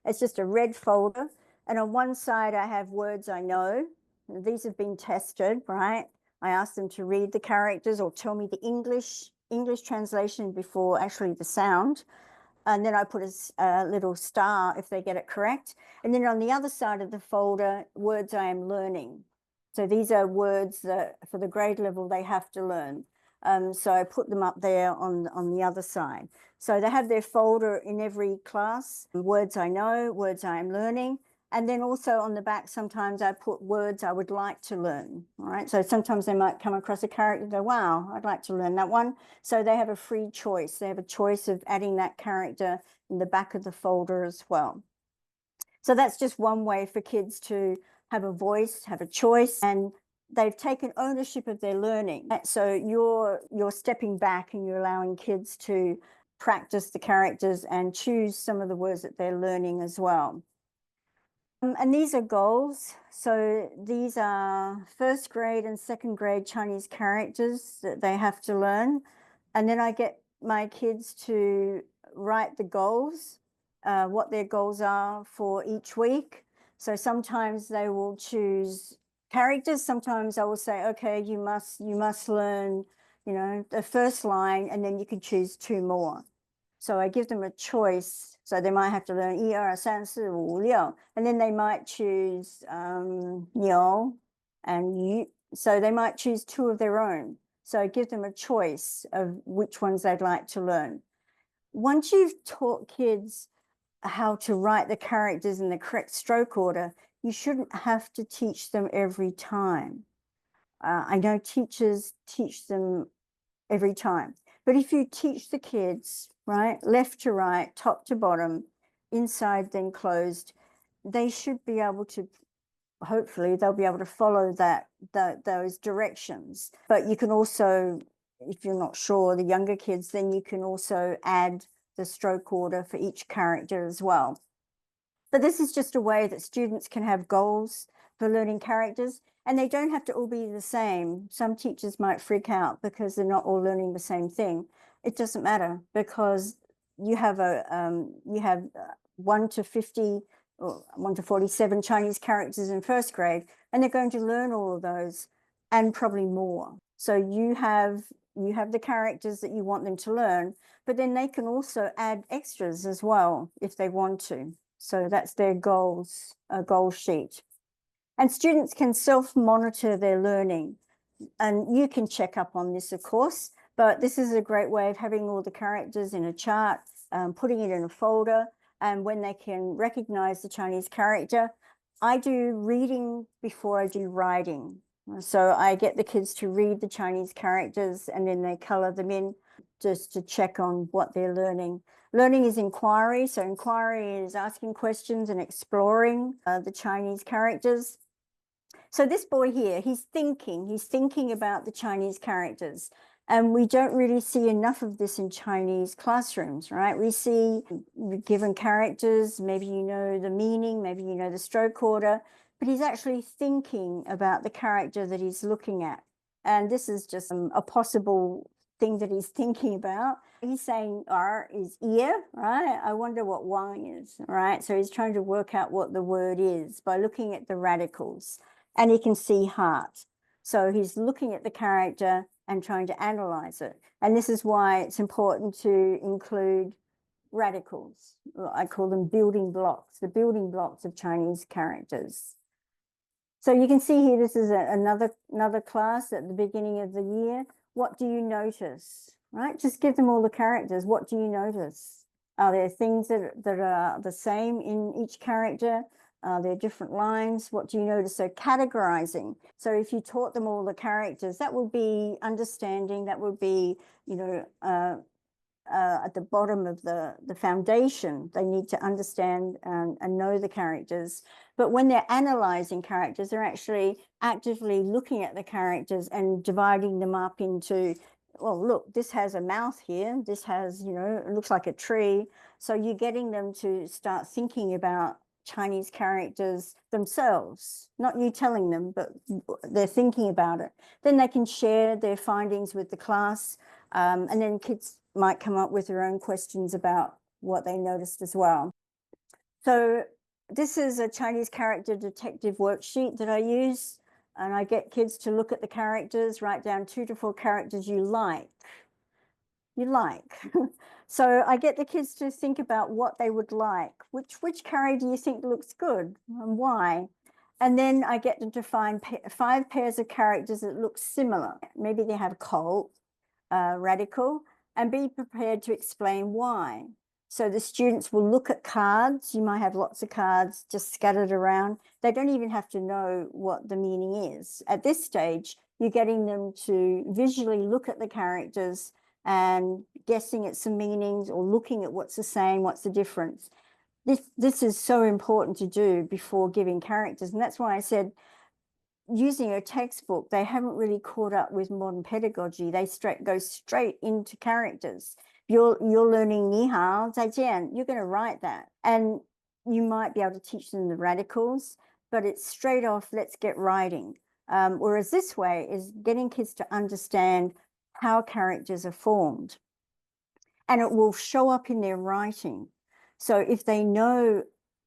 B: it's just a red folder. And on one side, I have words I know. These have been tested, right? I ask them to read the characters or tell me the English translation before actually the sound. And then I put a little star if they get it correct. And then on the other side of the folder, words I am learning. So these are words that for the grade level they have to learn. So I put them up there on the other side. So they have their folder in every class, words I know, words I am learning. And then also on the back, sometimes I put words I would like to learn, all right? So sometimes they might come across a character and go, wow, I'd like to learn that one. So they have a free choice. They have a choice of adding that character in the back of the folder as well. So that's just one way for kids to have a voice, have a choice, and they've taken ownership of their learning. So you're stepping back and you're allowing kids to practice the characters and choose some of the words that they're learning as well. And these are goals. So these are first grade and second grade Chinese characters that they have to learn. And then I get my kids to write the goals, what their goals are for each week. So sometimes they will choose characters. Sometimes I will say, okay, you must learn, the first line, and then you can choose 2 more. So I give them a choice. So they might have to learn 一二三四五六, and then they might choose 牛 and 鱼. So they might choose two of their own. So I give them a choice of which ones they'd like to learn. Once you've taught kids how to write the characters in the correct stroke order, you shouldn't have to teach them every time. I know teachers teach them every time, but if you teach the kids, right, left to right, top to bottom, inside then closed, they should be able to, hopefully they'll be able to follow those directions. But you can also, if you're not sure, the younger kids, then you can also add the stroke order for each character as well. But this is just a way that students can have goals for learning characters, and they don't have to all be the same. Some teachers might freak out because they're not all learning the same thing. It doesn't matter, because you have 1 to 50 or 1 to 47 Chinese characters in first grade, and they're going to learn all of those and probably more. So you have the characters that you want them to learn, but then they can also add extras as well if they want to. So that's their goal sheet. And students can self-monitor their learning. And you can check up on this, of course, but this is a great way of having all the characters in a chart, putting it in a folder, and when they can recognize the Chinese character. I do reading before I do writing. So I get the kids to read the Chinese characters and then they color them in just to check on what they're learning. Learning is inquiry. So inquiry is asking questions and exploring the Chinese characters. So this boy here, he's thinking about the Chinese characters. And we don't really see enough of this in Chinese classrooms, right? We see given characters, maybe you know the meaning, maybe you know the stroke order, but he's actually thinking about the character that he's looking at. And this is just a possible thing that he's thinking about. He's saying R is ear, right? I wonder what Y is, right? So he's trying to work out what the word is by looking at the radicals. And he can see heart. So he's looking at the character and trying to analyze it. And this is why it's important to include radicals. I call them building blocks, the building blocks of Chinese characters. So you can see here, this is another class at the beginning of the year. What do you notice, right? Just give them all the characters. What do you notice? Are there things that are the same in each character? There are different lines. What do you notice? So categorizing. So if you taught them all the characters, that would be understanding. That would be, at the bottom of the foundation. They need to understand and know the characters. But when they're analyzing characters, they're actually actively looking at the characters and dividing them up into, well, look, this has a mouth here. This has, it looks like a tree. So you're getting them to start thinking about Chinese characters themselves, not you telling them, but they're thinking about it. Then they can share their findings with the class, and then kids might come up with their own questions about what they noticed as well. So this is a Chinese character detective worksheet that I use, and I get kids to look at the characters, write down 2 to 4 characters you like. So I get the kids to think about what they would like. Which character do you think looks good and why? And then I get them to find 5 pairs of characters that look similar. Maybe they have cult, radical, and be prepared to explain why. So the students will look at cards. You might have lots of cards just scattered around. They don't even have to know what the meaning is. At this stage, you're getting them to visually look at the characters and guessing at some meanings or looking at what's the same, what's the difference. This is so important to do before giving characters. And that's why I said, using a textbook, they haven't really caught up with modern pedagogy. They go straight into characters. You're learning 你好,再见. You're going to write that. And you might be able to teach them the radicals, but it's straight off, let's get writing. Whereas this way is getting kids to understand how characters are formed. And it will show up in their writing. So if they know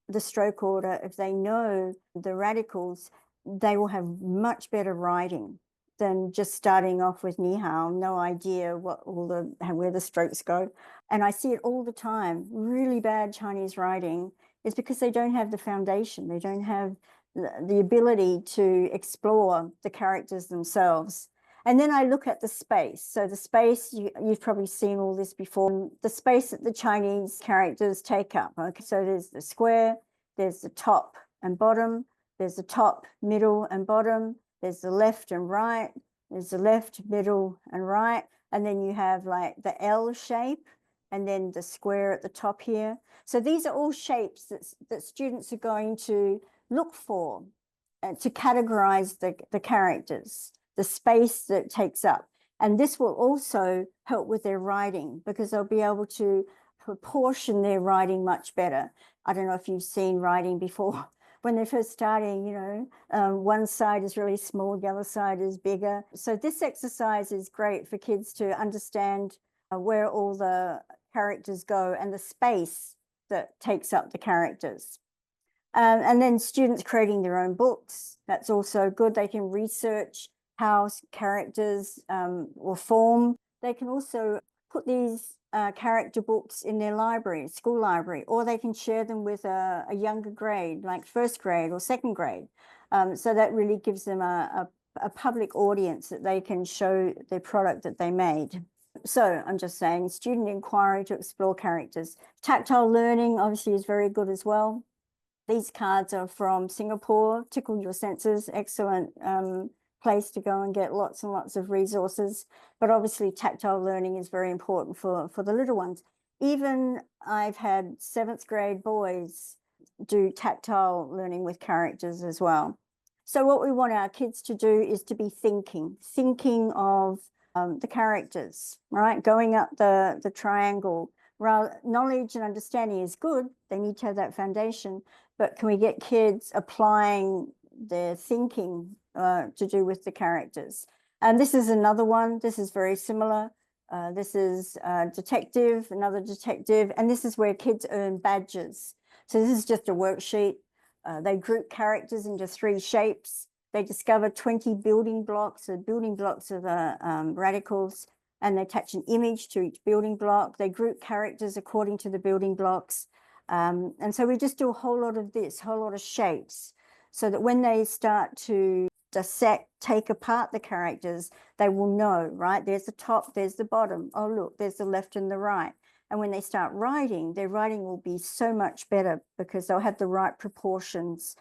B: the stroke order, if they know the radicals, they will have much better writing. than just starting off with ni hao, no idea where the strokes go. And I see it all the time. Really bad Chinese writing is because they don't have the foundation. They don't have the ability to explore the characters themselves. And then I look at the space. So the space, you've probably seen all this before, the space that the Chinese characters take up. Okay, so there's the square, there's the top and bottom, there's the top, middle, and bottom, there's the left and right, there's the left, middle, and right. And then you have like the L shape, and then the square at the top here. So these are all shapes that students are going to look for to categorize the characters, the space that it takes up. And this will also help with their writing because they'll be able to proportion their writing much better. I don't know if you've seen writing before. When they're first starting, one side is really small, the other side is bigger. So this exercise is great for kids to understand where all the characters go and the space that takes up the characters. And then students creating their own books, that's also good. They can research how characters will form. They can also put these character books in their library, school library, or they can share them with a younger grade, like first grade or second grade. So that really gives them a public audience that they can show their product that they made. So I'm just saying, student inquiry to explore characters. Tactile learning obviously is very good as well. These cards are from Singapore, Tickle Your Senses, excellent place to go and get lots and lots of resources. But obviously tactile learning is very important for the little ones. Even I've had 7th grade boys do tactile learning with characters as well. So what we want our kids to do is to be thinking of the characters, right? Going up the triangle. Well, knowledge and understanding is good. They need to have that foundation. But can we get kids applying their thinking to do with the characters? And this is another one. This is very similar. This is detective, another detective, and this is where kids earn badges. So this is just a worksheet. They group characters into 3 shapes. They discover 20 building blocks. The building blocks are the radicals, and they attach an image to each building block. They group characters according to the building blocks. And so we just do a whole lot of this, whole lot of shapes, so that when they start to dissect, take apart the characters, they will know, right? There's the top, there's the bottom. Oh, look, there's the left and the right. And when they start writing, their writing will be so much better because they'll have the right proportions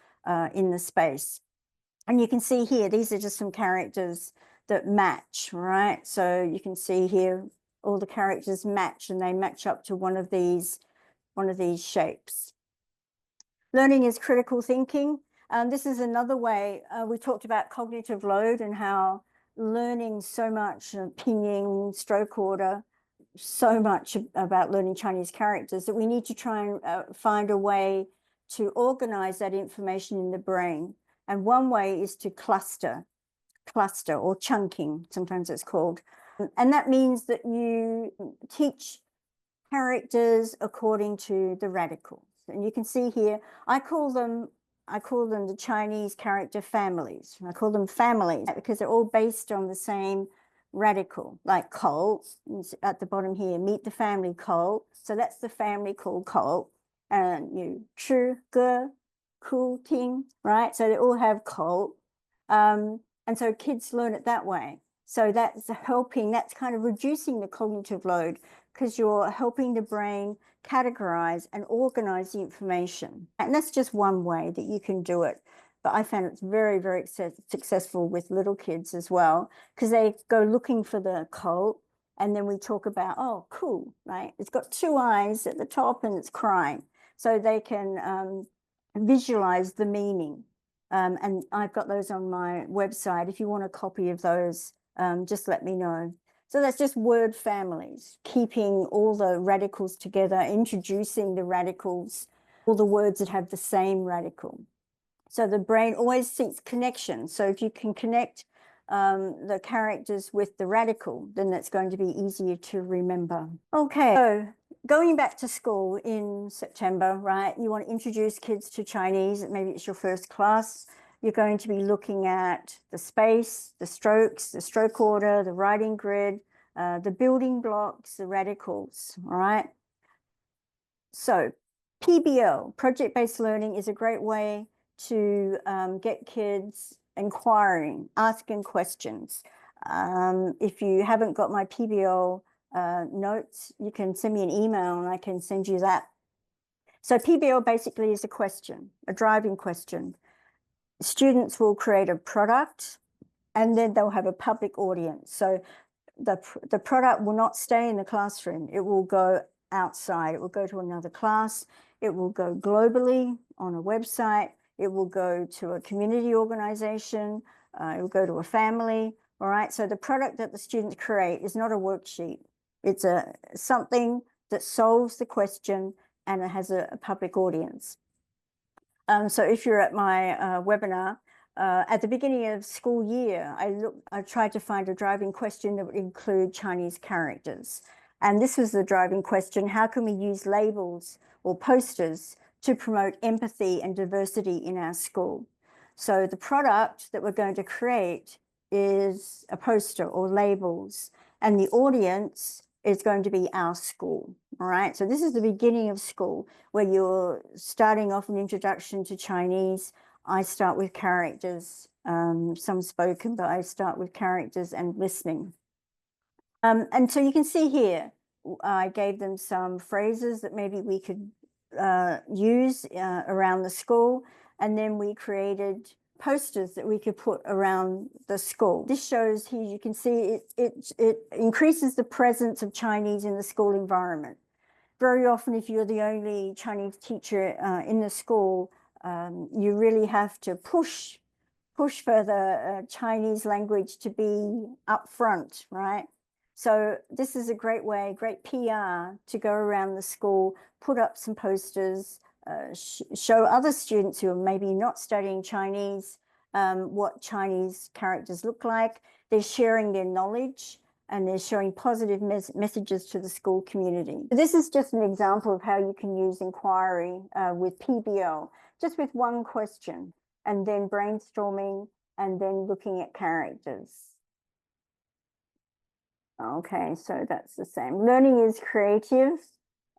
B: in the space. And you can see here, these are just some characters that match, right? So you can see here, all the characters match and they match up to one of these shapes. Learning is critical thinking. This is another way. We talked about cognitive load and how learning so much pinyin, stroke order, so much about learning Chinese characters that we need to try and find a way to organize that information in the brain. And one way is to cluster or chunking, sometimes it's called. And that means that you teach characters according to the radicals. And you can see here, I call them the Chinese character families. I call them families because they're all based on the same radical, like Cole at the bottom here, meet the family Cole. So that's the family called Cole. And you Chu, Ge, Ku, Ting, right? So they all have Cole. And so kids learn it that way. So that's helping, that's kind of reducing the cognitive load because you're helping the brain categorize and organize the information. And that's just one way that you can do it. But I found it's very, very successful with little kids as well, because they go looking for the cult. And then we talk about, oh, cool, right? It's got 2 eyes at the top and it's crying. So they can visualize the meaning. And I've got those on my website. If you want a copy of those, just let me know. So that's just word families, keeping all the radicals together, introducing the radicals, all the words that have the same radical. So the brain always seeks connection. So if you can connect the characters with the radical, then that's going to be easier to remember. Okay, so going back to school in September, right? You want to introduce kids to Chinese. Maybe it's your first class. you're going to be looking at the space, the strokes, the stroke order, the writing grid, the building blocks, the radicals, all right? So PBL, project-based learning, is a great way to get kids inquiring, asking questions. If you haven't got my PBL notes, you can send me an email and I can send you that. So PBL basically is a question, a driving question. Students will create a product and then they'll have a public audience. So the product will not stay in the classroom. It will go outside. It will go to another class. It will go globally on a website. It will go to a community organization. It will go to a family. All right. So the product that the students create is not a worksheet. It's something that solves the question and it has a public audience. So if you're at my webinar, at the beginning of school year, I tried to find a driving question that would include Chinese characters. And this was the driving question: how can we use labels or posters to promote empathy and diversity in our school? So the product that we're going to create is a poster or labels, and the audience is going to be our school. All right, so this is the beginning of school where you're starting off an introduction to Chinese. I start with characters, some spoken, but I start with characters and listening. And so you can see here, I gave them some phrases that maybe we could use around the school. And then we created posters that we could put around the school. This shows here, you can see it increases the presence of Chinese in the school environment. Very often, if you're the only Chinese teacher in the school, you really have to push for the Chinese language to be up front, right? So this is a great way, great PR to go around the school, put up some posters, show other students who are maybe not studying Chinese what Chinese characters look like. They're sharing their knowledge and they're showing positive messages to the school community. This is just an example of how you can use inquiry with PBL, just with one question, and then brainstorming, and then looking at characters. Okay, so that's the same. Learning is creative.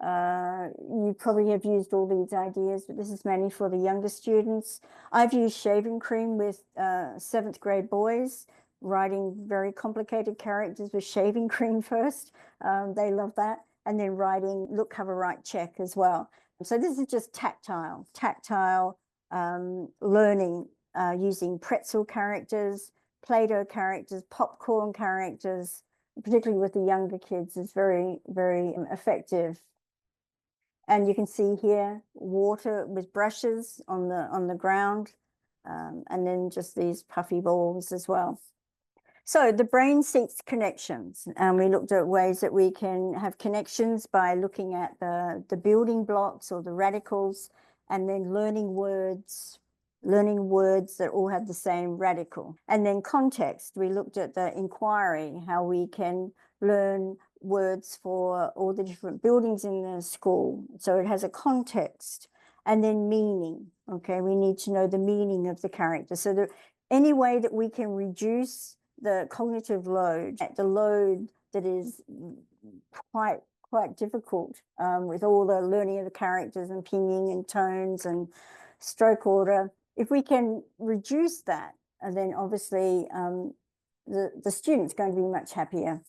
B: You probably have used all these ideas, but this is mainly for the younger students. I've used shaving cream with 7th grade boys, writing very complicated characters with shaving cream first. They love that. And then writing look, cover, write, check as well. So this is just tactile learning using pretzel characters, Play-Doh characters, popcorn characters, particularly with the younger kids, is very, very effective. And you can see here water with brushes on the ground, and then just these puffy balls as well. So the brain seeks connections, and we looked at ways that we can have connections by looking at the building blocks or the radicals, and then learning words that all have the same radical. And then context, we looked at the inquiry, how we can learn words for all the different buildings in the school. So it has a context. And then meaning, okay, we need to know the meaning of the character. So that any way that we can reduce the cognitive load, the load that is quite difficult with all the learning of the characters and pinging and tones and stroke order. If we can reduce that, and then obviously the student's going to be much happier.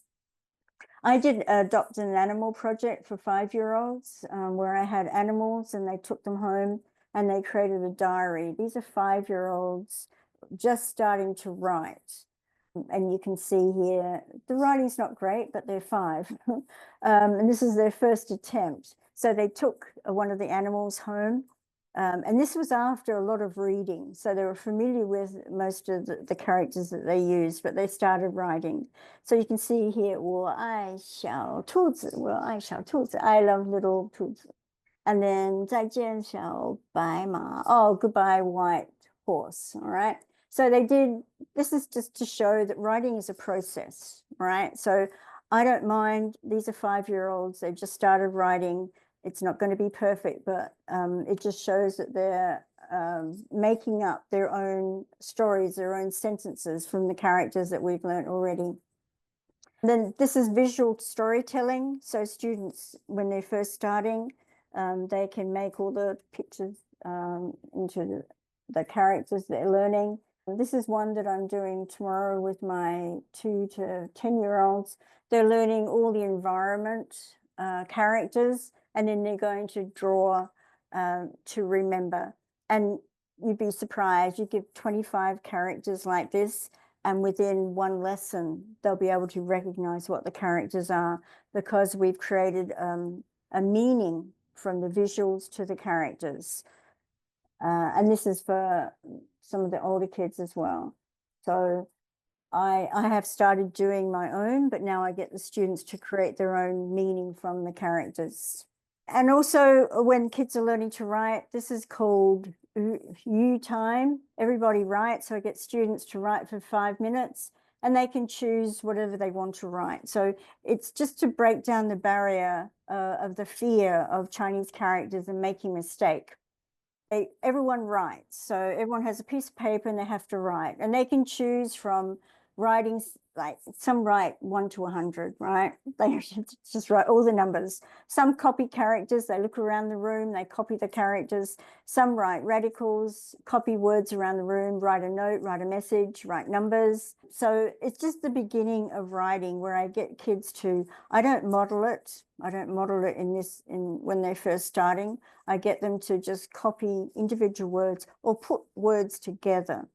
B: I did adopt an animal project for 5-year-olds where I had animals and they took them home and they created a diary. These are 5-year-olds just starting to write. And you can see here, the writing's not great, but they're 5. And this is their first attempt. So they took one of the animals home. And this was after a lot of reading. So they were familiar with most of the characters that they used, but they started writing. So you can see here, 我爱小兔子, 我爱小兔子, I love little 兔子. And then 再见小白马, oh, goodbye white horse, all right? So they did, this is just to show that writing is a process, right? So I don't mind, these are 5-year-olds, they've just started writing. It's not going to be perfect, but it just shows that they're making up their own stories, their own sentences from the characters that we've learned already. Then this is visual storytelling. So students, when they're first starting, they can make all the pictures into the characters they're learning. This is one that I'm doing tomorrow with my 2 to 10-year-olds. They're learning all the environment characters, and then they're going to draw to remember. And you'd be surprised, you give 25 characters like this, and within one lesson, they'll be able to recognize what the characters are, because we've created a meaning from the visuals to the characters. And this is for some of the older kids as well. So I have started doing my own, but now I get the students to create their own meaning from the characters. And also when kids are learning to write, this is called U time. Everybody writes, so I get students to write for 5 minutes, and they can choose whatever they want to write. So it's just to break down the barrier of the fear of Chinese characters and making a mistake. Everyone writes, so everyone has a piece of paper and they have to write, and they can choose from writing, like some write 1 to 100, right? They just write all the numbers. Some copy characters, they look around the room, they copy the characters. Some write radicals, copy words around the room, write a note, write a message, write numbers. So it's just the beginning of writing, where I get kids to, I don't model it in when they're first starting. I get them to just copy individual words or put words together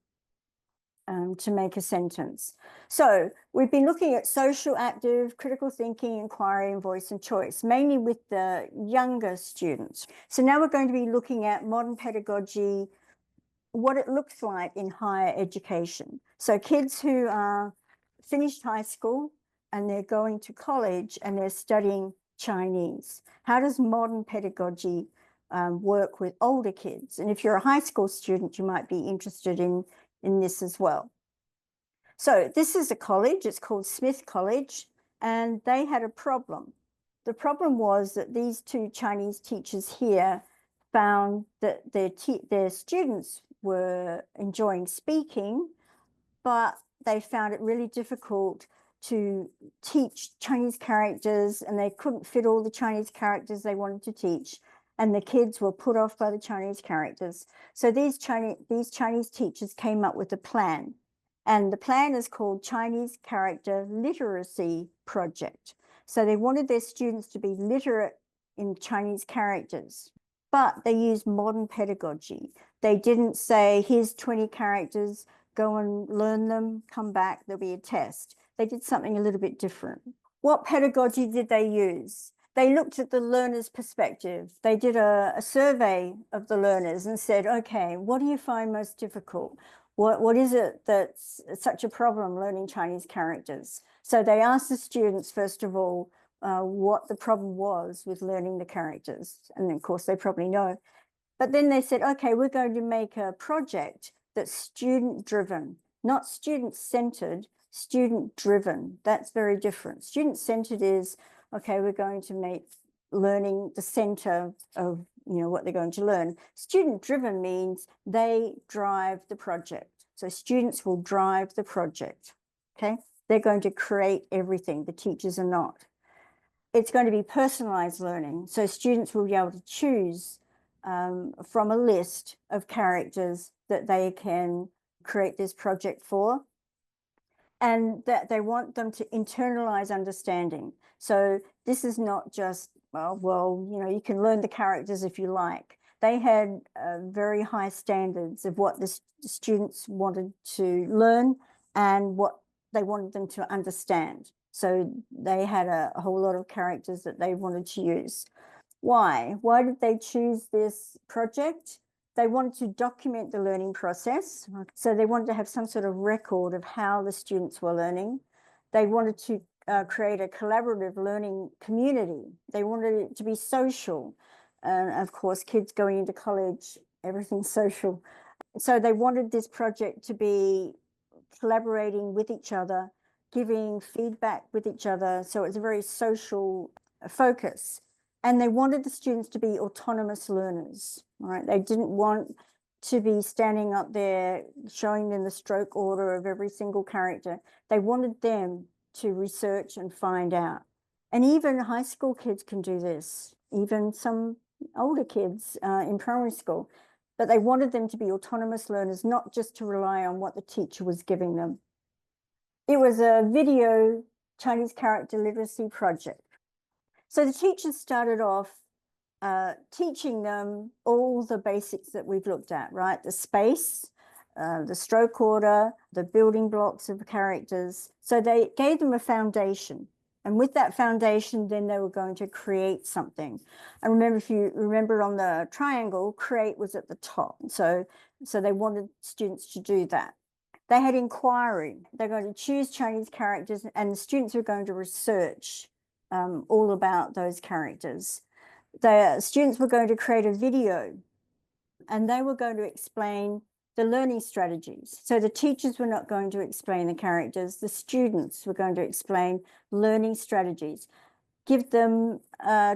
B: to make a sentence. So we've been looking at social, active, critical thinking, inquiry, and voice and choice, mainly with the younger students. So now we're going to be looking at modern pedagogy, what it looks like in higher education. So kids who are finished high school and they're going to college and they're studying Chinese. How does modern pedagogy work with older kids? And if you're a high school student, you might be interested in this as well. So this is a college, it's called Smith College, and they had a problem. The problem was that these 2 Chinese teachers here found that their students were enjoying speaking, but they found it really difficult to teach Chinese characters, and they couldn't fit all the Chinese characters they wanted to teach. And the kids were put off by the Chinese characters. So these Chinese teachers came up with a plan. And the plan is called Chinese Character Literacy Project. So they wanted their students to be literate in Chinese characters, but they used modern pedagogy. They didn't say, here's 20 characters, go and learn them, come back, there'll be a test. They did something a little bit different. What pedagogy did they use? They looked at the learner's perspective. They did a survey of the learners and said, okay, what do you find most difficult? What is it that's such a problem learning Chinese characters? So they asked the students, first of all, what the problem was with learning the characters. And then, of course, they probably know. But then they said, okay, we're going to make a project that's student-driven, not student-centered, student-driven. That's very different. Student-centered is, okay, we're going to make learning the center of what they're going to learn. Student-driven means they drive the project. So students will drive the project, okay? They're going to create everything. The teachers are not. It's going to be personalized learning. So students will be able to choose from a list of characters that they can create this project for, and that they want them to internalize understanding. So this is not just, well, you can learn the characters if you like. They had very high standards of what the students wanted to learn and what they wanted them to understand. So they had a whole lot of characters that they wanted to use. Why? Why did they choose this project? They wanted to document the learning process. So they wanted to have some sort of record of how the students were learning. They wanted to create a collaborative learning community. They wanted it to be social. And of course, kids going into college, everything's social. So they wanted this project to be collaborating with each other, giving feedback with each other. So it's a very social focus. And they wanted the students to be autonomous learners, right? They didn't want to be standing up there showing them the stroke order of every single character. They wanted them to research and find out. And even high school kids can do this, even some older kids in primary school. But they wanted them to be autonomous learners, not just to rely on what the teacher was giving them. It was a video Chinese character literacy project. So the teachers started off teaching them all the basics that we've looked at, right? The space, the stroke order, the building blocks of the characters. So they gave them a foundation. And with that foundation, then they were going to create something. And remember, if you remember on the triangle, create was at the top. So they wanted students to do that. They had inquiry. They're going to choose Chinese characters, and the students were going to research all about those characters. The students were going to create a video, and they were going to explain the learning strategies. So the teachers were not going to explain the characters. The students were going to explain learning strategies, give them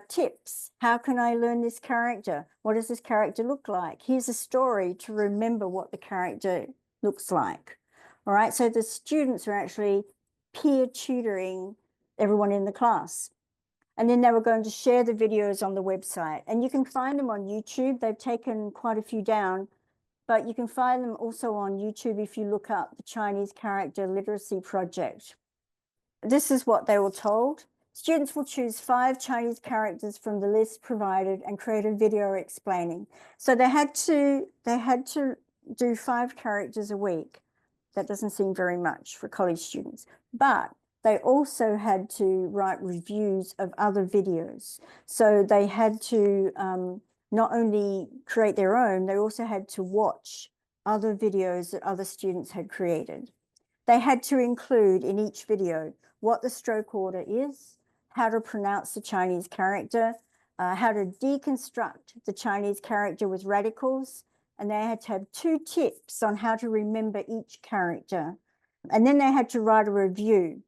B: tips. How can I learn this character? What does this character look like? Here's a story to remember what the character looks like. All right, so the students were actually peer tutoring everyone in the class. And then they were going to share the videos on the website. And you can find them on YouTube. They've taken quite a few down, but you can find them also on YouTube if you look up the Chinese Character Literacy Project. This is what they were told. Students will choose 5 Chinese characters from the list provided and create a video explaining. So they had to do 5 characters a week. That doesn't seem very much for college students, but they also had to write reviews of other videos. So they had to not only create their own, they also had to watch other videos that other students had created. They had to include in each video what the stroke order is, how to pronounce the Chinese character, how to deconstruct the Chinese character with radicals, and they had to have 2 tips on how to remember each character. And then they had to write a review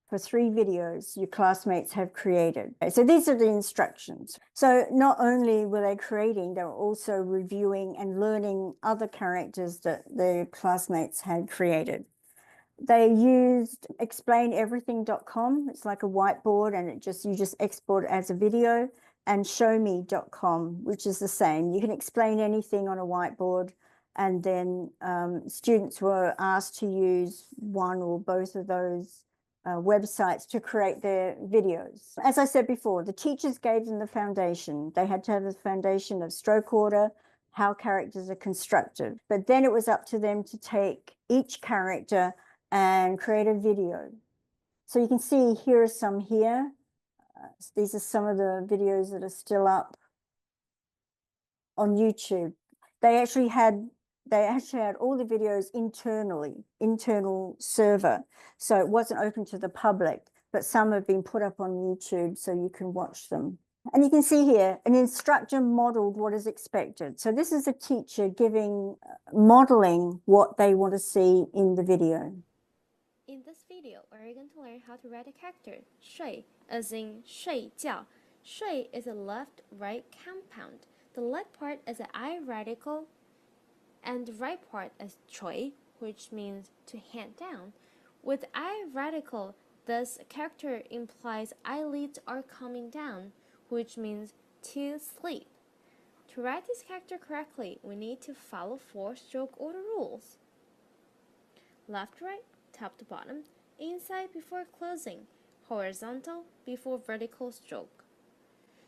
B: for 3 videos your classmates have created. So these are the instructions. So not only were they creating, they were also reviewing and learning other characters that their classmates had created. They used explaineverything.com. It's like a whiteboard, and you just export it as a video, and showme.com, which is the same. You can explain anything on a whiteboard, and then students were asked to use one or both of those websites to create their videos. As I said before, the teachers gave them the foundation. They had to have the foundation of stroke order, how characters are constructed. But then it was up to them to take each character and create a video. So you can see here are some here. These are some of the videos that are still up on YouTube. They actually had all the videos internal server. So it wasn't open to the public, but some have been put up on YouTube so you can watch them. And you can see here, an instructor modeled what is expected. So this is a teacher modeling what they want to see in the video.
A: In this video, we're going to learn how to write a character, 睡, as in 睡觉. 睡is a left-right compound. The left part is an I radical, and the right part is 垂, which means to hand down. With I radical, this character implies eyelids are coming down, which means to sleep. To write this character correctly, we need to follow 4 stroke order rules. Left, right, top to bottom, inside before closing, horizontal before vertical stroke.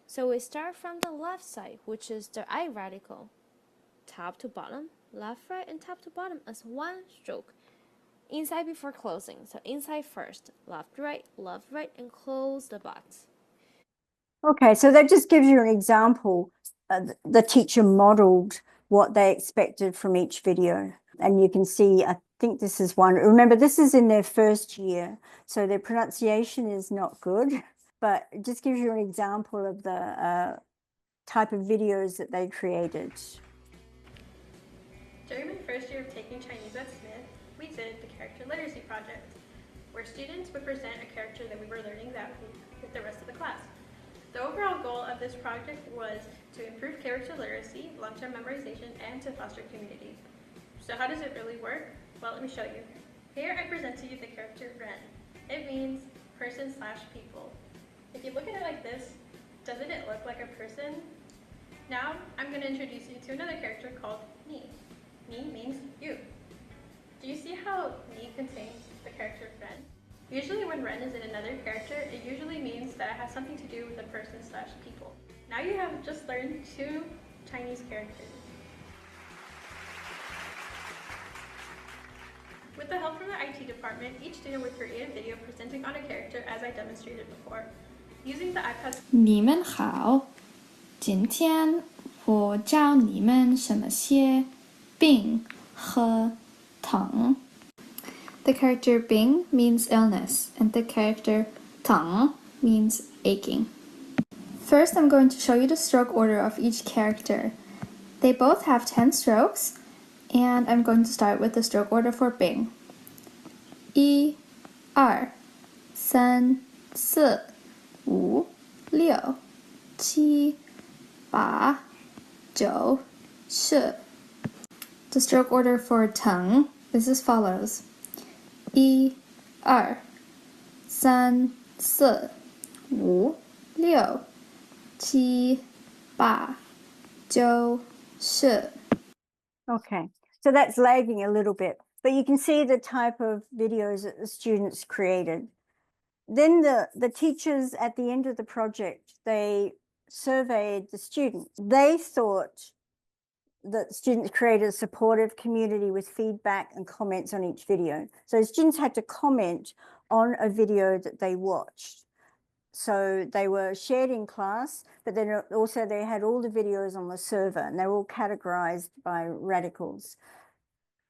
A: So we start from the left side, which is the I radical. Top to bottom, left, right, and top to bottom as 1 stroke. Inside before closing, so inside first, left, right, and close the box.
B: Okay, so that just gives you an example. The teacher modeled what they expected from each video. And you can see, I think this is one. Remember, this is in their first year, so their pronunciation is not good, but it just gives you an example of the type of videos that they created.
C: During my first year of taking Chinese at Smith, we did the Character Literacy Project, where students would present a character that we were learning that week with the rest of the class. The overall goal of this project was to improve character literacy, long-term memorization, and to foster community. So how does it really work? Well, let me show you. Here I present to you the character Ren. It means person/people. If you look at it like this, doesn't it look like a person? Now I'm going to introduce you to another character called Ni. Ni means you. Do you see how Ni contains the character Ren? Usually when Ren is in another character, it usually means that it has something to do with a person/people. Now you have just learned 2 Chinese characters. With the help from the IT department, each student would create a video presenting on a character as I demonstrated before. Using the iPad.
D: 你们好，今天我教你们什么些病和疼。The character bing means illness, and the character tang means aching. First, I'm going to show you the stroke order of each character. They both have 10 strokes, and I'm going to start with the stroke order for bing. 1、2、3、4、5、6、7、8、9、10. The stroke order for tongue is as follows. 1、2、3、4、5、6、7、8、9、10.
B: Okay, so that's lagging a little bit, but you can see the type of videos that the students created. Then the teachers at the end of the project, they surveyed the students. They thought that students created a supportive community with feedback and comments on each video. So students had to comment on a video that they watched. So they were shared in class, but then also they had all the videos on the server and they were all categorized by radicals.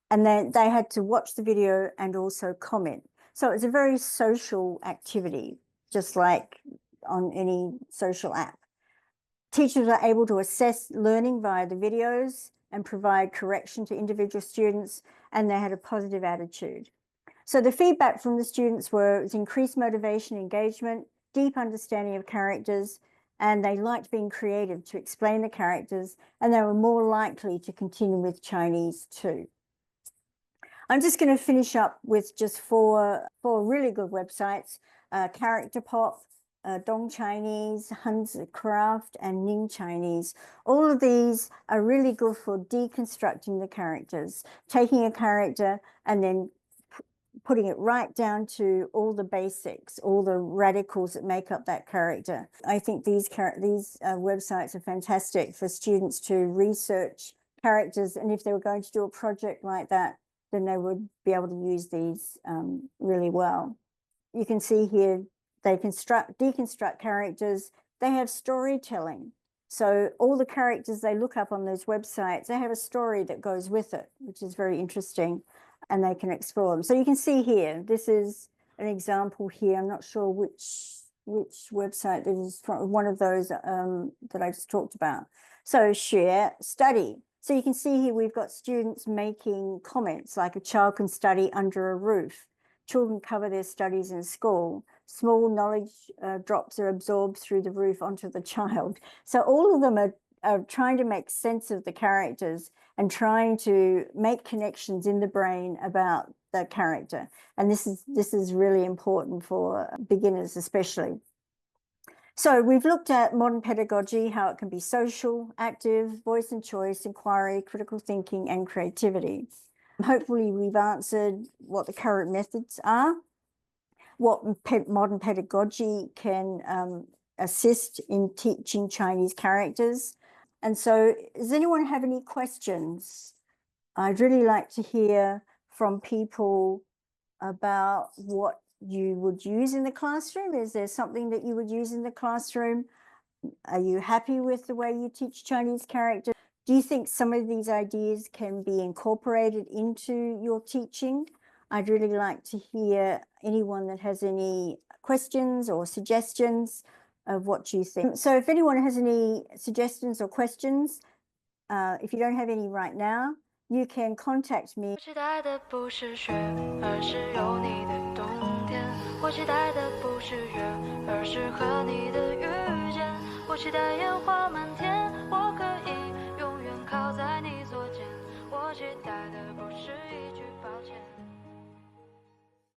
B: And then they had to watch the video and also comment. So it's a very social activity, just like on any social app. Teachers are able to assess learning via the videos and provide correction to individual students, and they had a positive attitude. So the feedback from the students was increased motivation, engagement, deep understanding of characters, and they liked being creative to explain the characters, and they were more likely to continue with Chinese too. I'm just going to finish up with just four really good websites, Character Pop, Dong Chinese, Hanzi Craft, and Ning Chinese. All of these are really good for deconstructing the characters, taking a character and then putting it right down to all the basics, all the radicals that make up that character. I think these websites are fantastic for students to research characters, and if they were going to do a project like that, then they would be able to use these really well. You can see here, they deconstruct characters. They have storytelling. So all the characters they look up on those websites, they have a story that goes with it, which is very interesting, and they can explore them. So you can see here, this is an example here. I'm not sure which website this is from, one of those that I just talked about. So share, study. So you can see here we've got students making comments like a child can study under a roof. Children cover their studies in school. Small knowledge drops are absorbed through the roof onto the child. So all of them are trying to make sense of the characters and trying to make connections in the brain about the character. And this is really important for beginners especially. So we've looked at modern pedagogy, how it can be social, active, voice and choice, inquiry, critical thinking, and creativity. Hopefully we've answered what the current methods are, what modern pedagogy can assist in teaching Chinese characters. And so does anyone have any questions? I'd really like to hear from people about what you would use in the classroom. Is there something that you would use in the classroom? Are you happy with the way you teach Chinese characters? Do you think some of these ideas can be incorporated into your teaching? I'd really like to hear anyone that has any questions or suggestions of what you think. So if anyone has any suggestions or questions, if you don't have any right now, you can contact me.
A: 我期待的不是雪，而是有你的冬天。我期待的不是月，而是和你的遇见。期待烟